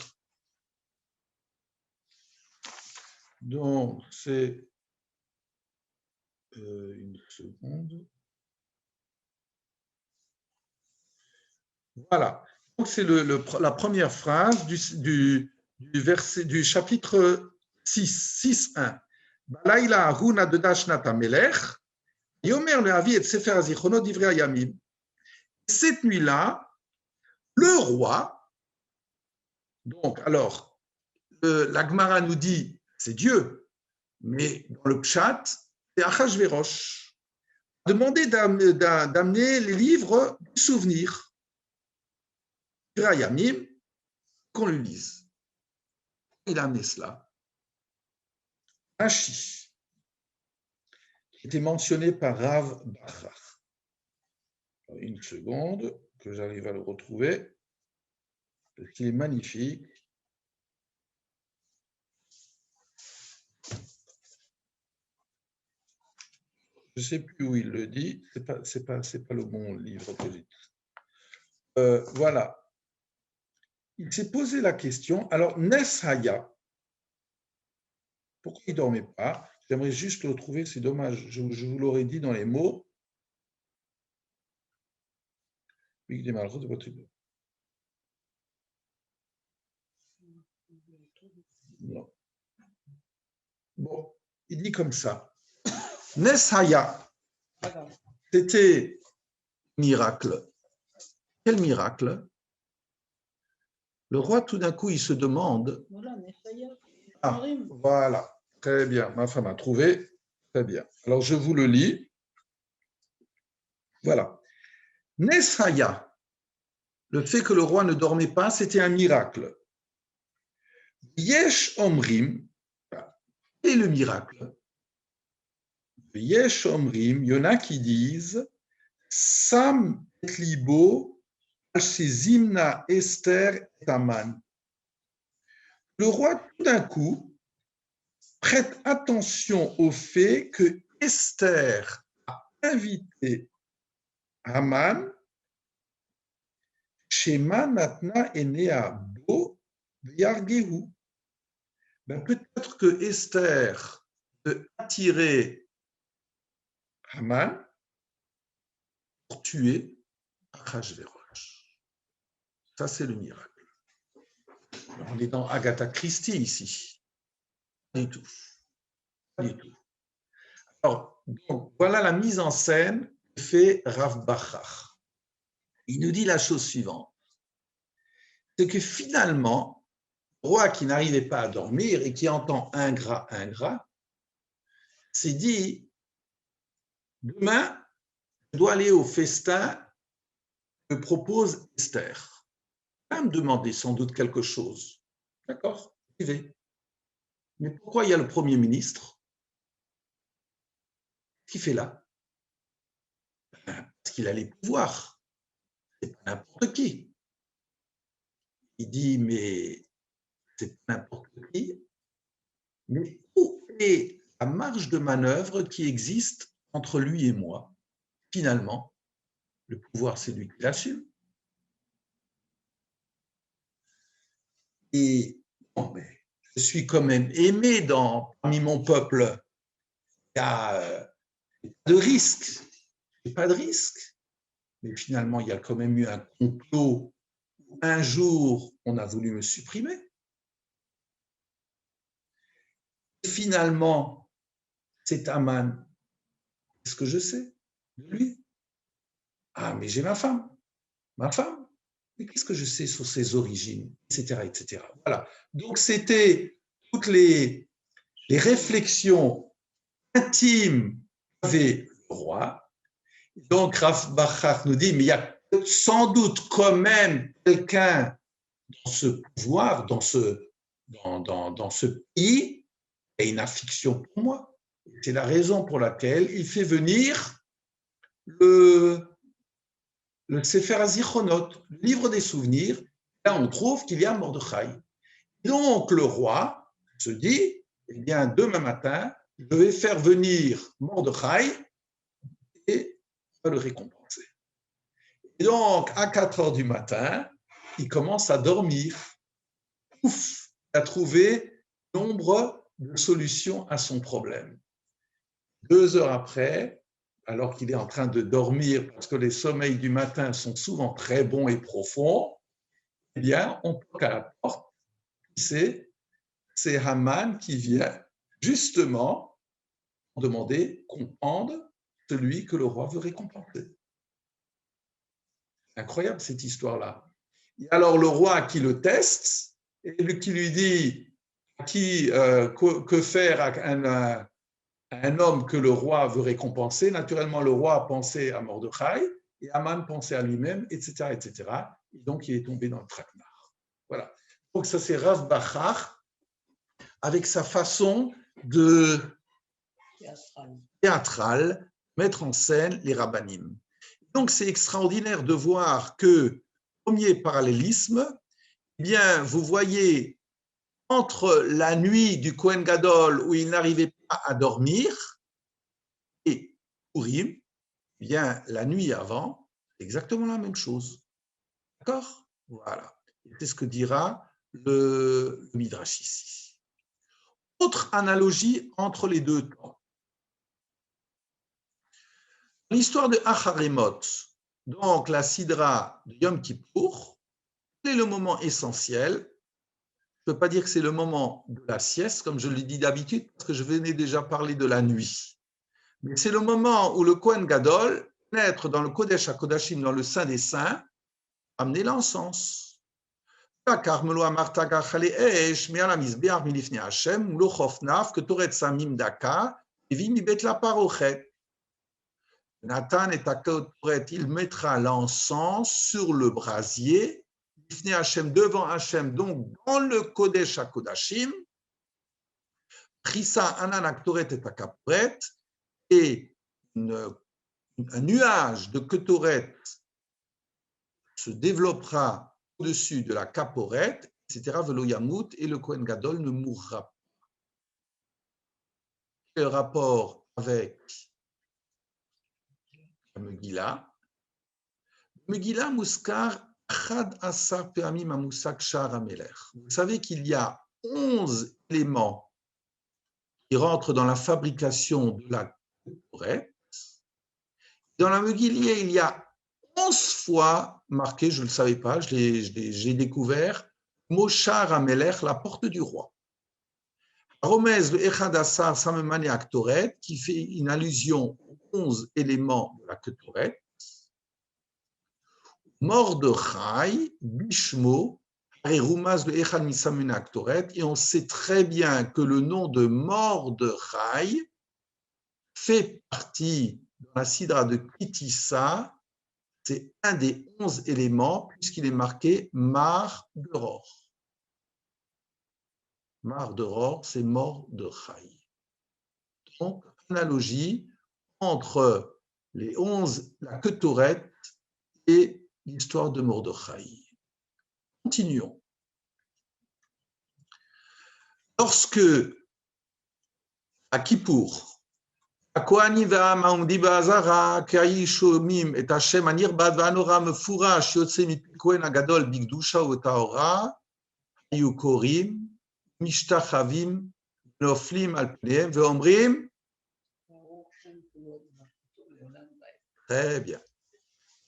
Donc, c'est une seconde. Voilà. Donc, c'est la première phrase du chapitre 6.1. Balaïla Aruna de Dashnat Amelech, Yomer le Avi et Sefer Azichronot d'Ivrei Hayamim. Cette nuit-là, le roi, donc, alors, la Gemara nous dit, c'est Dieu, mais dans le Pshat, c'est Achashverosh, a demandé d'amener les livres du souvenir. Yamim, qu'on le lise. Il a amené cela. Rashi, qui était mentionné par Rav Bachar. Une seconde, que j'arrive à le retrouver, parce qu'il est magnifique. Je ne sais plus où il le dit, c'est pas le bon livre que j'ai. Voilà. Il s'est posé la question, alors Neshaya, pourquoi il ne dormait pas? J'aimerais juste le trouver, c'est dommage, je vous l'aurais dit dans les mots. Non. Bon, il dit comme ça. Neshaya, c'était miracle. Quel miracle? Le roi, tout d'un coup, il se demande. Ah, voilà, très bien. Ma femme a trouvé. Très bien. Alors, je vous le lis. Voilà. Neshaya, le fait que le roi ne dormait pas, c'était un miracle. Yesh Omrim, quel est le miracle? Yesh Omrim, il y en a qui disent Sam et Libo. Zimna Esther et Aman. Le roi, tout d'un coup, prête attention au fait que Esther a invité Aman, Shema Natna Enea Bo Yargehu. Peut-être que Esther peut attirer Aman pour tuer Achashverosh. Ça, c'est le miracle. On est dans Agatha Christie ici. Pas du tout. Pas du tout. Alors, donc, voilà la mise en scène que fait Rav Bachar. Il nous dit la chose suivante. C'est que finalement, le roi qui n'arrivait pas à dormir et qui entend ingrat, s'est dit, demain, je dois aller au festin que propose Esther. Va me demander sans doute quelque chose. D'accord, j'y vais. Mais pourquoi il y a le Premier ministre? Qu'est-ce qu'il fait là? Parce qu'il a les pouvoirs. C'est pas n'importe qui. Il dit, mais c'est pas n'importe qui. Mais où est la marge de manœuvre qui existe entre lui et moi? Finalement, le pouvoir, c'est lui qui l'assume. Et bon, mais je suis quand même aimé parmi mon peuple. Il n'y a pas de risque. Il n'y a pas de risque. Mais finalement, il y a quand même eu un complot. Un jour, on a voulu me supprimer. Et finalement, c'est Aman. Qu'est-ce que je sais de lui? Ah, mais j'ai ma femme. Ma femme. Mais qu'est-ce que je sais sur ses origines, etc., etc. Voilà. Donc, c'était toutes les réflexions intimes qu'avait le roi. Donc, Rav Bachar nous dit, mais il y a sans doute quand même quelqu'un dans ce pouvoir, dans ce pays, qui a une affection pour moi. C'est la raison pour laquelle il fait venir le Sefer Azichronot, le livre des souvenirs. Là, on trouve qu'il y a Mordechai. Donc, le roi se dit, eh bien, demain matin, je vais faire venir Mordechai et je vais le récompenser. Et donc, à 4 heures du matin, il commence à dormir. Ouf, il a trouvé nombre de solutions à son problème. 2 heures après, alors qu'il est en train de dormir, parce que les sommeils du matin sont souvent très bons et profonds, eh bien, on toque à la porte. C'est Haman qui vient justement demander qu'on pende celui que le roi veut récompenser. Incroyable cette histoire-là. Et alors le roi qui le teste et qui lui dit que faire à un homme que le roi veut récompenser. Naturellement, le roi a pensé à Mordechai et Haman pensait à lui-même, etc., etc. Et donc, il est tombé dans le traquenard. Voilà. Donc, ça, c'est Rav Bachar avec sa façon de théâtrale mettre en scène les rabbanim. Donc, c'est extraordinaire de voir que, premier parallélisme, eh bien, vous voyez entre la nuit du Kohen Gadol où il n'arrivait pas à dormir et Purim, eh bien, la nuit avant, c'est exactement la même chose. D'accord? Voilà. C'est ce que dira le Midrash ici. Autre analogie entre les deux temps. L'histoire de Acharemot, donc la Sidra de Yom Kippour, c'est le moment essentiel. Je ne peux pas dire que c'est le moment de la sieste, comme je le dis d'habitude, parce que je venais déjà parler de la nuit. Mais c'est le moment où le Kohen Gadol pénètre dans le Kodesh HaKodashim, dans le Saint des Saints, amener l'encens. Carmelo Amartaga Chale Esh, Miala Misbeach Milifne Hashem, Mlochofnaf, que Toret Samim Daka, Evi Mibet la Parochet. Nathan et Toret, il mettra l'encens sur le brasier, Milifne Hashem, devant Hashem, donc dans le Kodesh HaKodashim, Prissa Ananak Toret et Akaporet, et un nuage de Ketoret se développera au-dessus de la caporette, etc. Velo Yamut, et le Kohen Gadol ne mourra pas. Quel rapport avec la Megillah? Megillah Muskar Chad Asar Peamim Amusak Shar Amelech. Vous savez qu'il y a 11 éléments qui rentrent dans la fabrication de la caporette. Dans la Megillah, il y a 11 fois marqué, je ne le savais pas, j'ai découvert, Moshar Amelech, la porte du roi. Romez, le Echad Asar Samemane Aktoret, qui fait une allusion aux 11 éléments de la Ketoret. Mordechai, Bishmo, Rumaz, le Echad Misamene Aktoret, et on sait très bien que le nom de Mordechai fait partie dans la Sidra de Kitissa. C'est un des 11 éléments, puisqu'il est marqué Mar d'Aurore. Mar d'Aurore, c'est Mordechai. Donc, analogie entre les 11, la Ketoret et l'histoire de Mordechai. Continuons. Lorsque, à Kippour, הכהנים והעם העומדים בעזרה, כי היו שומעים את השם הנרבד והנורא המפורש שיוצא מפי כהן הגדול בקדושה ובטהרה, היו קוראים, משתחווים, נופלים על פניהם ואומרים, très bien.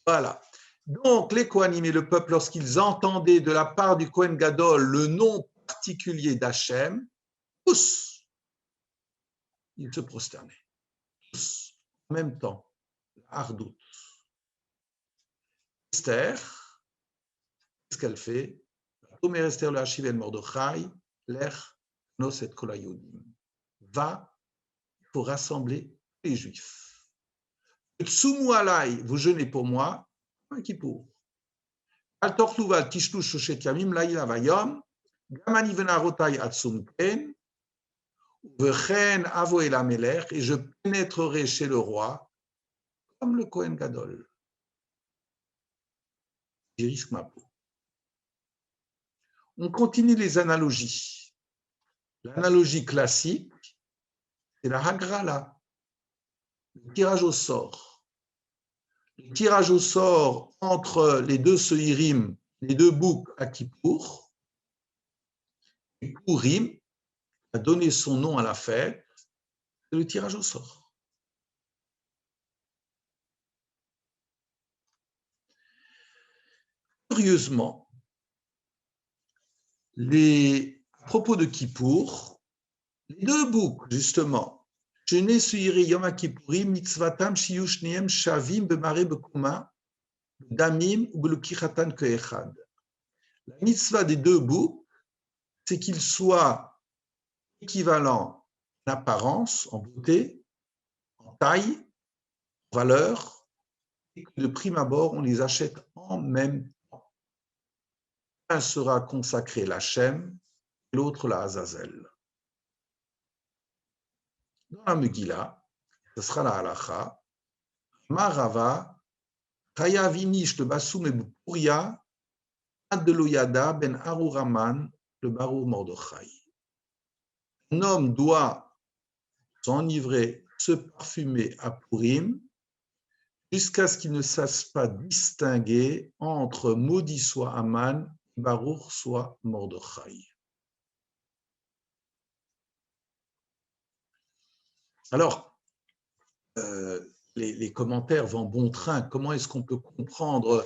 Voilà. Donc, les Kohanim et le peuple, lorsqu'ils entendaient de la part du Kohen Gadol le nom particulier d'Hachem, tous, ils se prosternaient. Tous, en même temps, Ardout. Esther, qu'est-ce qu'elle fait? Omer Esther le Hashiv el Mordechai, lech nos et kol haYudim. Va, il faut rassembler les Juifs. Tsumu alai, vous jeûnez pour moi, un Kippour. Al tochlu val tishlu shoshet yamim laila vayom, gam ani venarotai atzum ken, vechen avo el hamelech, et je pénétrerai chez le roi comme le Kohen Gadol. Je risque ma peau. On continue les analogies. L'analogie classique, c'est la Hagrala, le tirage au sort. Le tirage au sort entre les deux Seirim, les deux boucs à Kippour, et Purim a donné son nom à la fête, c'est le tirage au sort. Curieusement, À propos de Kippour, les deux boucs, justement, Shene Suiri Yom Kippourim, Mitzvatam Shiyu Shneem Shavim Bemare Bekuma, Damim ou Belukichatan Keechad. La mitzvah des deux boucs, c'est qu'ils soient équivalents en apparence, en beauté, en taille, en valeur, et que de prime abord, on les achète en même temps. Un sera consacré l'Hachem, l'autre la Azazel. Dans la Megillah, ce sera la Halacha, Marava, Chayavinish le Basum et Bouria, Adeloyada ben Aruraman, le Barur Mordechai. Un homme doit s'enivrer, se parfumer à Purim, jusqu'à ce qu'il ne sache pas distinguer entre maudit soit Aman, Baruch soit Mordechai. Alors, les commentaires vont bon train. Comment est-ce qu'on peut comprendre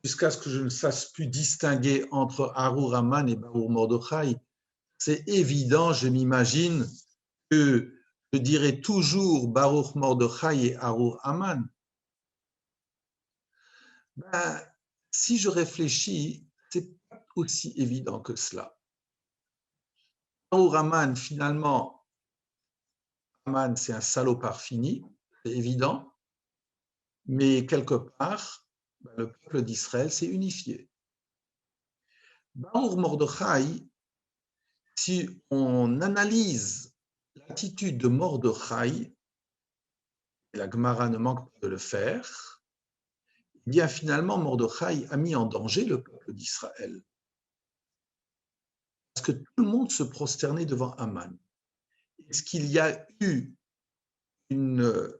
jusqu'à ce que je ne sache plus distinguer entre Arur Aman et Baruch Mordechai? C'est évident, je m'imagine, que je dirais toujours Baruch Mordechai et Arur Aman. Ben, si je réfléchis, c'est pas aussi évident que cela. Arur Aman, finalement, Aman, c'est un salopard fini, c'est évident, mais quelque part, ben, le peuple d'Israël s'est unifié. Baruch Mordechai, si on analyse l'attitude de Mordechai, et la Gemara ne manque pas de le faire, eh bien finalement Mordechai a mis en danger le peuple d'Israël. Parce que tout le monde se prosternait devant Aman. Est-ce qu'il y a eu une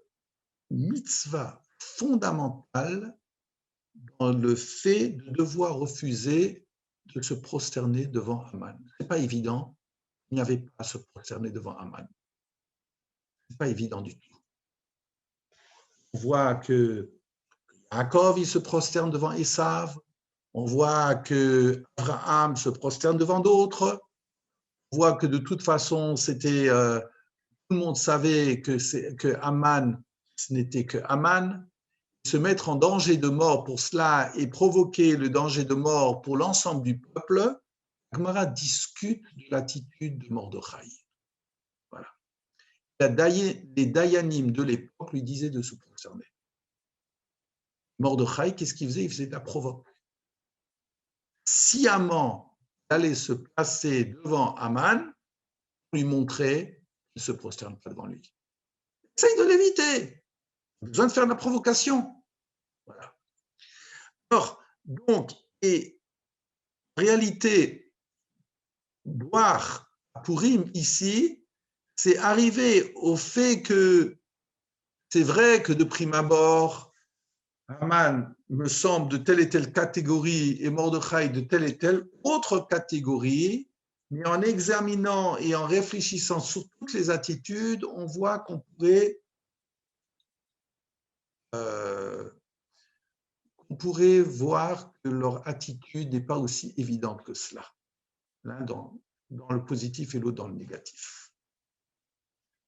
mitzvah fondamentale dans le fait de devoir refuser de se prosterner devant Aman? Ce n'est pas évident, il n'y avait pas à se prosterner devant Aman. Ce n'est pas évident du tout. On voit que Yaakov, il se prosterne devant Esav, on voit que Abraham se prosterne devant d'autres, on voit que de toute façon, c'était, tout le monde savait que Aman, ce n'était que Aman. Se mettre en danger de mort pour cela et provoquer le danger de mort pour l'ensemble du peuple, Gemara discute de l'attitude de Mordechai. Voilà. Les Dayanim de l'époque lui disaient de se prosterner. Mordechai, qu'est-ce qu'il faisait? Il faisait de la provoque. Sciemment, il allait se placer devant Aman pour lui montrer qu'il ne se prosterne pas devant lui. Essaye de l'éviter. Il a besoin de faire de la provocation. Voilà. Alors, donc, et en réalité, boire à Purim ici, c'est arriver au fait que c'est vrai que de prime abord, Aman me semble de telle et telle catégorie et Mordechai de telle et telle autre catégorie, mais en examinant et en réfléchissant sur toutes les attitudes, on voit qu'on pourrait voir que leur attitude n'est pas aussi évidente que cela, l'un dans le positif et l'autre dans le négatif.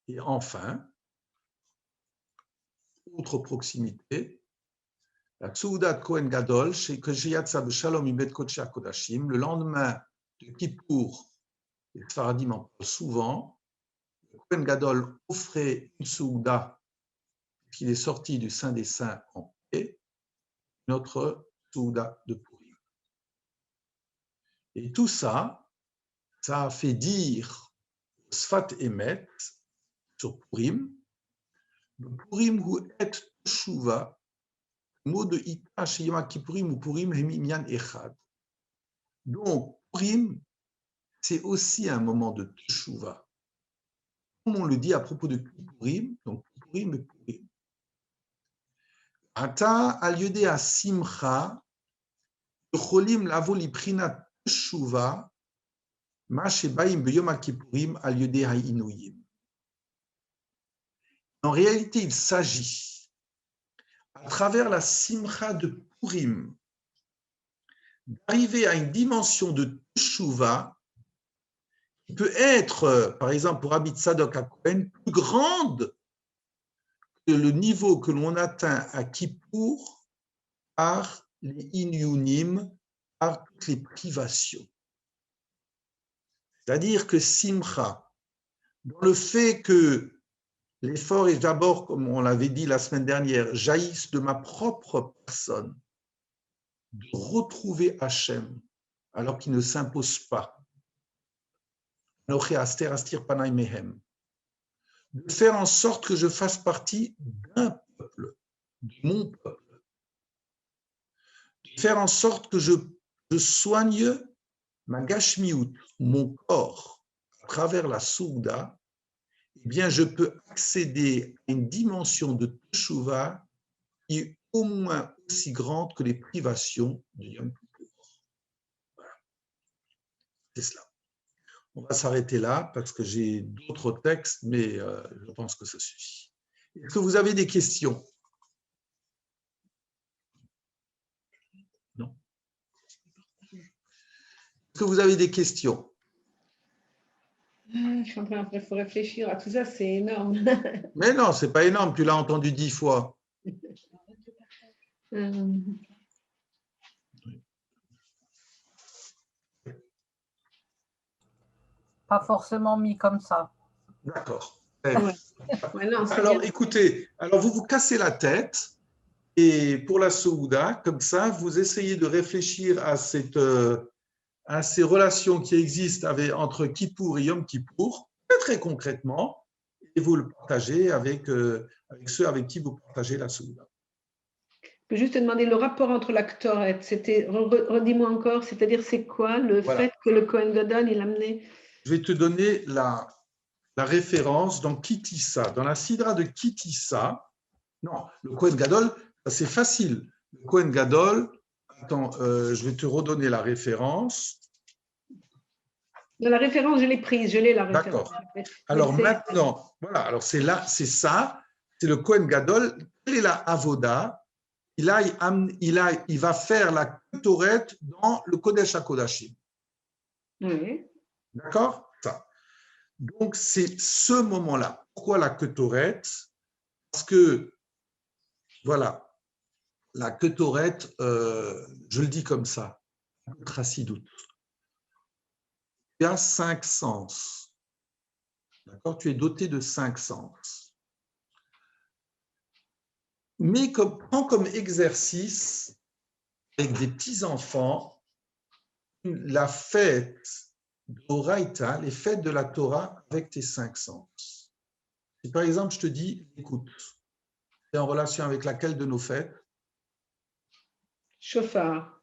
Et enfin, autre proximité, la Tsoudat Kohen Gadol, chez Kejiyatsa B'Shalom Ibet Kodesh Kodashim, le lendemain de Kippour, les Sfaradim en parlent souvent, le Kohen Gadol offrait une Tsouda qui est sorti du Saint des Saints en paix, notre Tsouda de Purim. Et tout ça, ça a fait dire Sfat Emet sur Purim, le Purim hu et Teshuva, mot de Ita Sheyom Kippurim ou Purim Hemimyan Echad. Donc, Purim, c'est aussi un moment de Teshuva. Comme on le dit à propos de Purim, donc Purim et Purim. Ata al-yodé à Simcha, Cholim lavo liprina Teshuva, ma shebaim beyom Kippurim al-yodé ha-inuyim. En réalité, il s'agit, à travers la Simcha de Purim, d'arriver à une dimension de Teshuva qui peut être, par exemple, pour Rabbi Tzadok HaKohen, plus grande que le niveau que l'on atteint à Kippour par les inyunim, par toutes les privations. C'est-à-dire que Simcha, dans le fait que l'effort est d'abord, comme on l'avait dit la semaine dernière, jaillisse de ma propre personne, de retrouver Hachem, alors qu'il ne s'impose pas. De faire en sorte que je fasse partie d'un peuple, de mon peuple. De faire en sorte que je soigne ma gashmiout, mon corps, à travers la souda, eh bien, je peux accéder à une dimension de teshuva qui est au moins aussi grande que les privations du Yom Kippour. Voilà. C'est cela. On va s'arrêter là parce que j'ai d'autres textes, mais je pense que ça suffit. Est-ce que vous avez des questions? Non? Est-ce que vous avez des questions?
Je suis en train, après, il faut réfléchir à tout ça, c'est énorme.
Mais non, ce n'est pas énorme, tu l'as entendu 10 fois.
Pas forcément mis comme ça.
D'accord.
Ouais. Ouais, non,
alors,
bien.
écoutez, alors vous vous cassez la tête et pour la Souda, comme ça, vous essayez de réfléchir à ces relations qui existent entre Kippour et Yom Kippour, très concrètement, et vous le partagez avec ceux avec qui vous partagez la Souda.
Je peux juste te demander le rapport entre la Ktoret, c'était, redis-moi encore, c'est-à-dire c'est quoi le fait que le Kohen Gadol, il amenait?
Je vais te donner la référence dans Kitissa, dans la Sidra de Kitissa. Non, le Kohen Gadol, c'est facile. Le Kohen Gadol, attends, je vais te redonner la référence.
La référence, je l'ai prise, je l'ai la référence.
D'accord. Alors maintenant, voilà, alors c'est là, c'est ça, c'est le Kohen Gadol. Quelle est la Avoda? Il va faire la Ketoret dans le Kodesh HaKodashim.
Oui.
D'accord? Ça. Donc c'est ce moment-là. Pourquoi la Ketoret? Parce que, voilà, la Ketoret, je le dis comme ça, Chassidout. Tu as 5 sens. D'accord? Tu es doté de 5 sens. Mais prends comme exercice, avec des petits-enfants, la fête d'Oraïta, les fêtes de la Torah avec tes 5 sens. Si par exemple, je te dis, écoute, tu es en relation avec laquelle de nos fêtes?
Shofar.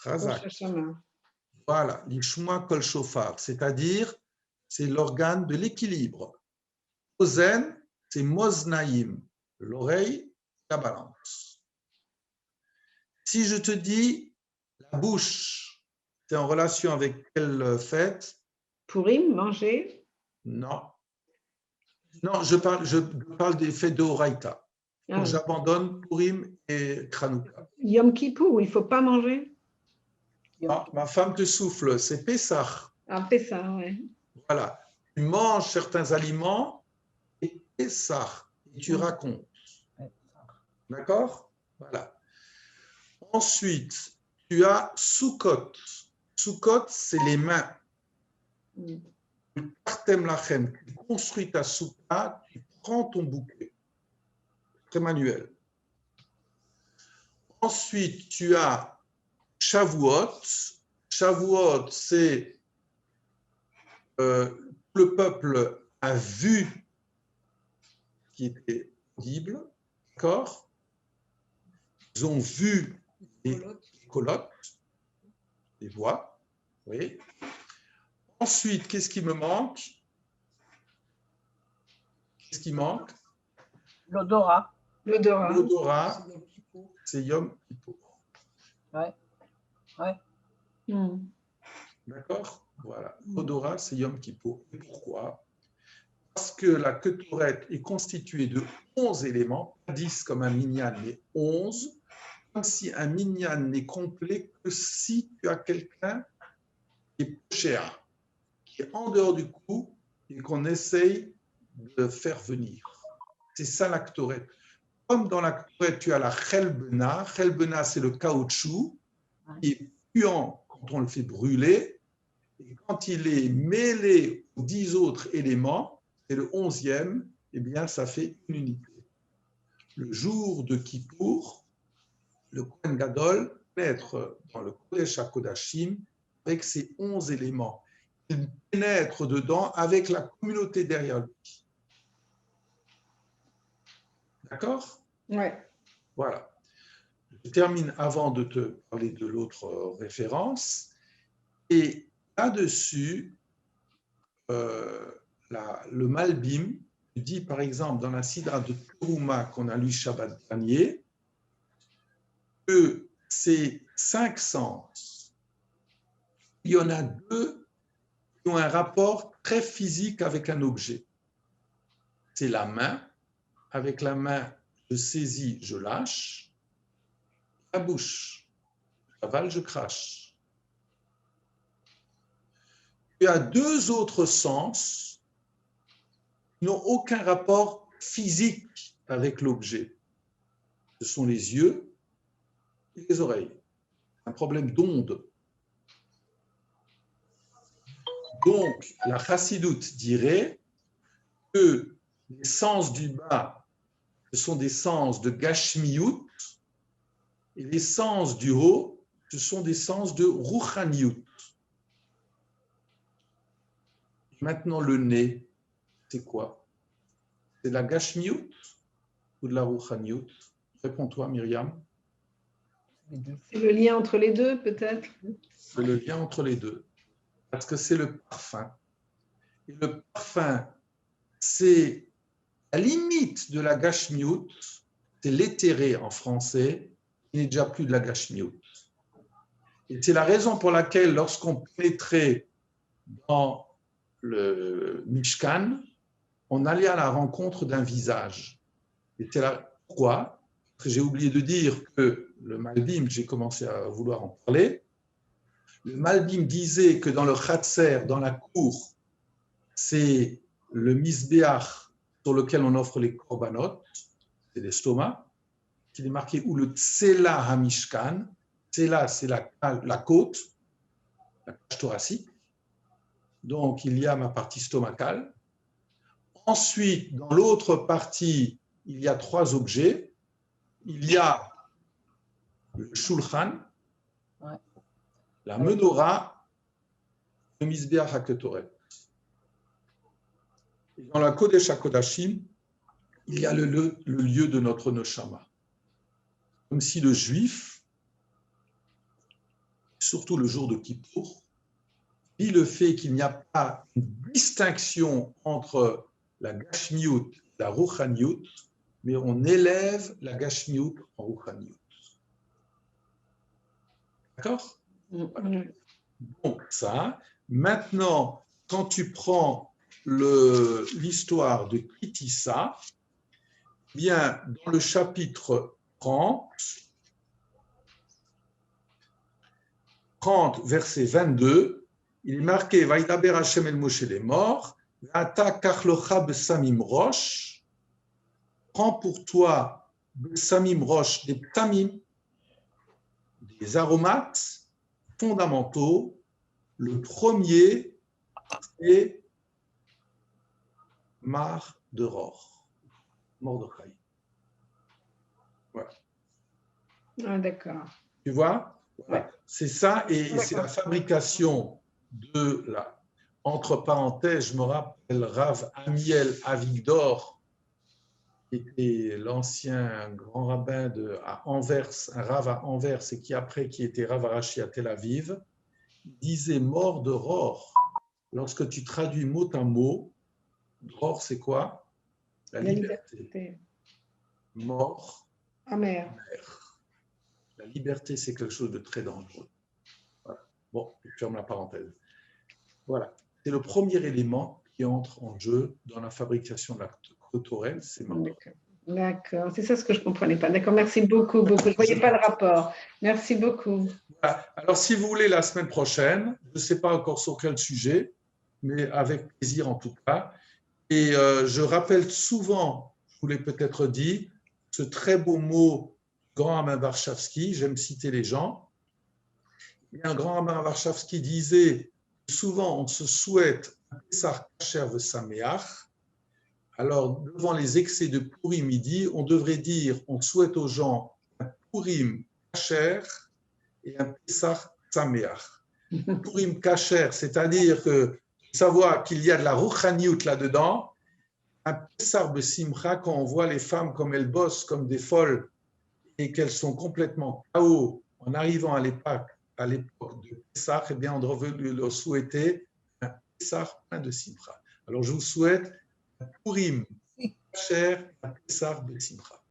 Chazak. Voilà, l'ishma kol shofar, c'est-à-dire c'est l'organe de l'équilibre. Ozen, c'est moznaïm, l'oreille, la balance. Si je te dis la bouche, tu es en relation avec quelle fête?
Purim, manger?
Non. Non, je parle des fêtes de Horaïta. Donc j'abandonne Purim et Chanukah.
Yom Kippour, il ne faut pas manger?
Non, ma femme te souffle, c'est Pessah.
Ah, Pessah, oui.
Voilà. Tu manges certains aliments et Pessah, et tu racontes. D'accord? Voilà. Ensuite, tu as Sukkot. Sukkot, c'est les mains. Partem lachem, tu construis ta soukha, tu prends ton bouquet. Très manuel. Ensuite, tu as Shavuot. Shavuot, c'est le peuple a vu ce qui était audible, d'accord? Ils ont vu les colottes, les voix, oui. Ensuite, qu'est-ce qui me manque? Qu'est-ce qui manque?
L'odorat.
L'odorat.
L'odorat, c'est Yom Kippour.
Ouais. Ouais.
D'accord? Voilà. L'odorat, c'est Yom Kippour. Et pourquoi? Parce que la Ketoret est constituée de 11 éléments, pas 10 comme un minyan, mais 11. Comme si un minyan n'est complet que si tu as quelqu'un qui est cher. qui est en dehors du cou et qu'on essaye de faire venir. C'est ça la Ktoret. Comme dans la Ktoret, tu as la Chelbena. Chelbena, c'est le caoutchouc qui est puant quand on le fait brûler. Et quand il est mêlé aux 10 autres éléments, c'est le 11e, eh bien, ça fait une unité. Le jour de Kippour, le Kohen Gadol pénètre dans le Kodesh HaKodashim avec ses 11 éléments. Il pénètre dedans avec la communauté derrière lui. D'accord?
Ouais.
Voilà. Je termine avant de te parler de l'autre référence. Et là-dessus, le Malbim dit, par exemple, dans la Sidra de Teruma qu'on a lu Shabbat dernier, que ces 5 sens, il y en a 2 qui ont un rapport très physique avec un objet. C'est la main. Avec la main, je saisis, je lâche. La bouche, j'avale, je crache. Il y a 2 autres sens qui n'ont aucun rapport physique avec l'objet. Ce sont les yeux et les oreilles. Un problème d'onde. Donc, la chassidoute dirait que les sens du bas, ce sont des sens de gashmiyut, et les sens du haut, ce sont des sens de ruchaniyut. Maintenant, le nez, c'est quoi? C'est de la gashmiyut ou de la ruchaniyut? Réponds-toi, Myriam.
C'est le lien entre les deux, peut-être?
C'est le lien entre les deux. Parce que c'est le parfum. Et le parfum, c'est la limite de la gashmiyut, c'est l'éthéré en français, il n'est déjà plus de la gashmiyut. Et c'est la raison pour laquelle, lorsqu'on pénétrait dans le Mishkan, on allait à la rencontre d'un visage. Et c'est là pourquoi, parce que j'ai oublié de dire que le Malbim, j'ai commencé à vouloir en parler, le Malbim disait que dans le Khatser, dans la cour, c'est le Misbeach sur lequel on offre les korbanot, c'est l'estomac, qu'il est marqué où le Tsela Hamishkan, Tsela c'est la côte, la cage thoracique, donc il y a ma partie stomacale. Ensuite, dans l'autre partie, il y a 3 objets. Il y a le Shulchan, la Menorah, le Mizbeach HaKetoret. Dans la Kodesh HaKodashim, il y a le lieu de notre Neshama. Comme si le juif, surtout le jour de Kippour, vit le fait qu'il n'y a pas une distinction entre la Gashmiyut et la Ruchaniyut, mais on élève la Gashmiyut en Ruchaniyut. D'accord? Donc ça, maintenant, quand tu prends l'histoire de Kitissa, bien dans le chapitre 30, verset 22, il est marqué Vaïdaber Hashem el Moshe les morts, Vata kachlocha besamim rosh, prends pour toi besamim rosh, des ptamim, des aromates fondamentaux. Le premier, c'est Mar de Ror, Mordechai. Voilà.
Ah, d'accord.
Tu vois? Voilà.
Ouais.
C'est ça, et c'est la fabrication de la. Entre parenthèses, je me rappelle Rav Amiel Avigdor, qui était l'ancien grand rabbin à Anvers, un Rav à Anvers, et qui était Rav Arashi à Tel Aviv, disait mort de Ror. Lorsque tu traduis mot à mot, Ror, c'est quoi? La liberté. Mort.
Amer.
La liberté, c'est quelque chose de très dangereux. Voilà. Bon, je ferme la parenthèse. Voilà. C'est le premier élément qui entre en jeu dans la fabrication de la Kotorel, c'est mort.
D'accord, c'est ça ce que je ne comprenais pas. D'accord, merci beaucoup, beaucoup. Je ne voyais pas le rapport. Merci beaucoup.
Voilà. Alors, si vous voulez, la semaine prochaine, je ne sais pas encore sur quel sujet, mais avec plaisir en tout cas. Et je rappelle souvent, je vous l'ai peut-être dit, ce très beau mot du grand rabbin Warschawski, j'aime citer les gens. Et un grand rabbin Warschawski disait, souvent on se souhaite un Pessah kasher v'sameach. Alors, devant les excès de Purim, il dit, on devrait dire, on souhaite aux gens un Purim kasher et un Pessah sameach. Purim kasher, c'est-à-dire que savoir qu'il y a de la rouchaniout là-dedans, un Pessah besimcha, quand on voit les femmes comme elles bossent comme des folles et qu'elles sont complètement KO en arrivant à l'époque de Pessah, eh bien, on devrait leur souhaiter un Pessah plein de simcha. Alors, je vous souhaite un Purim kasher, un Pessah besimcha.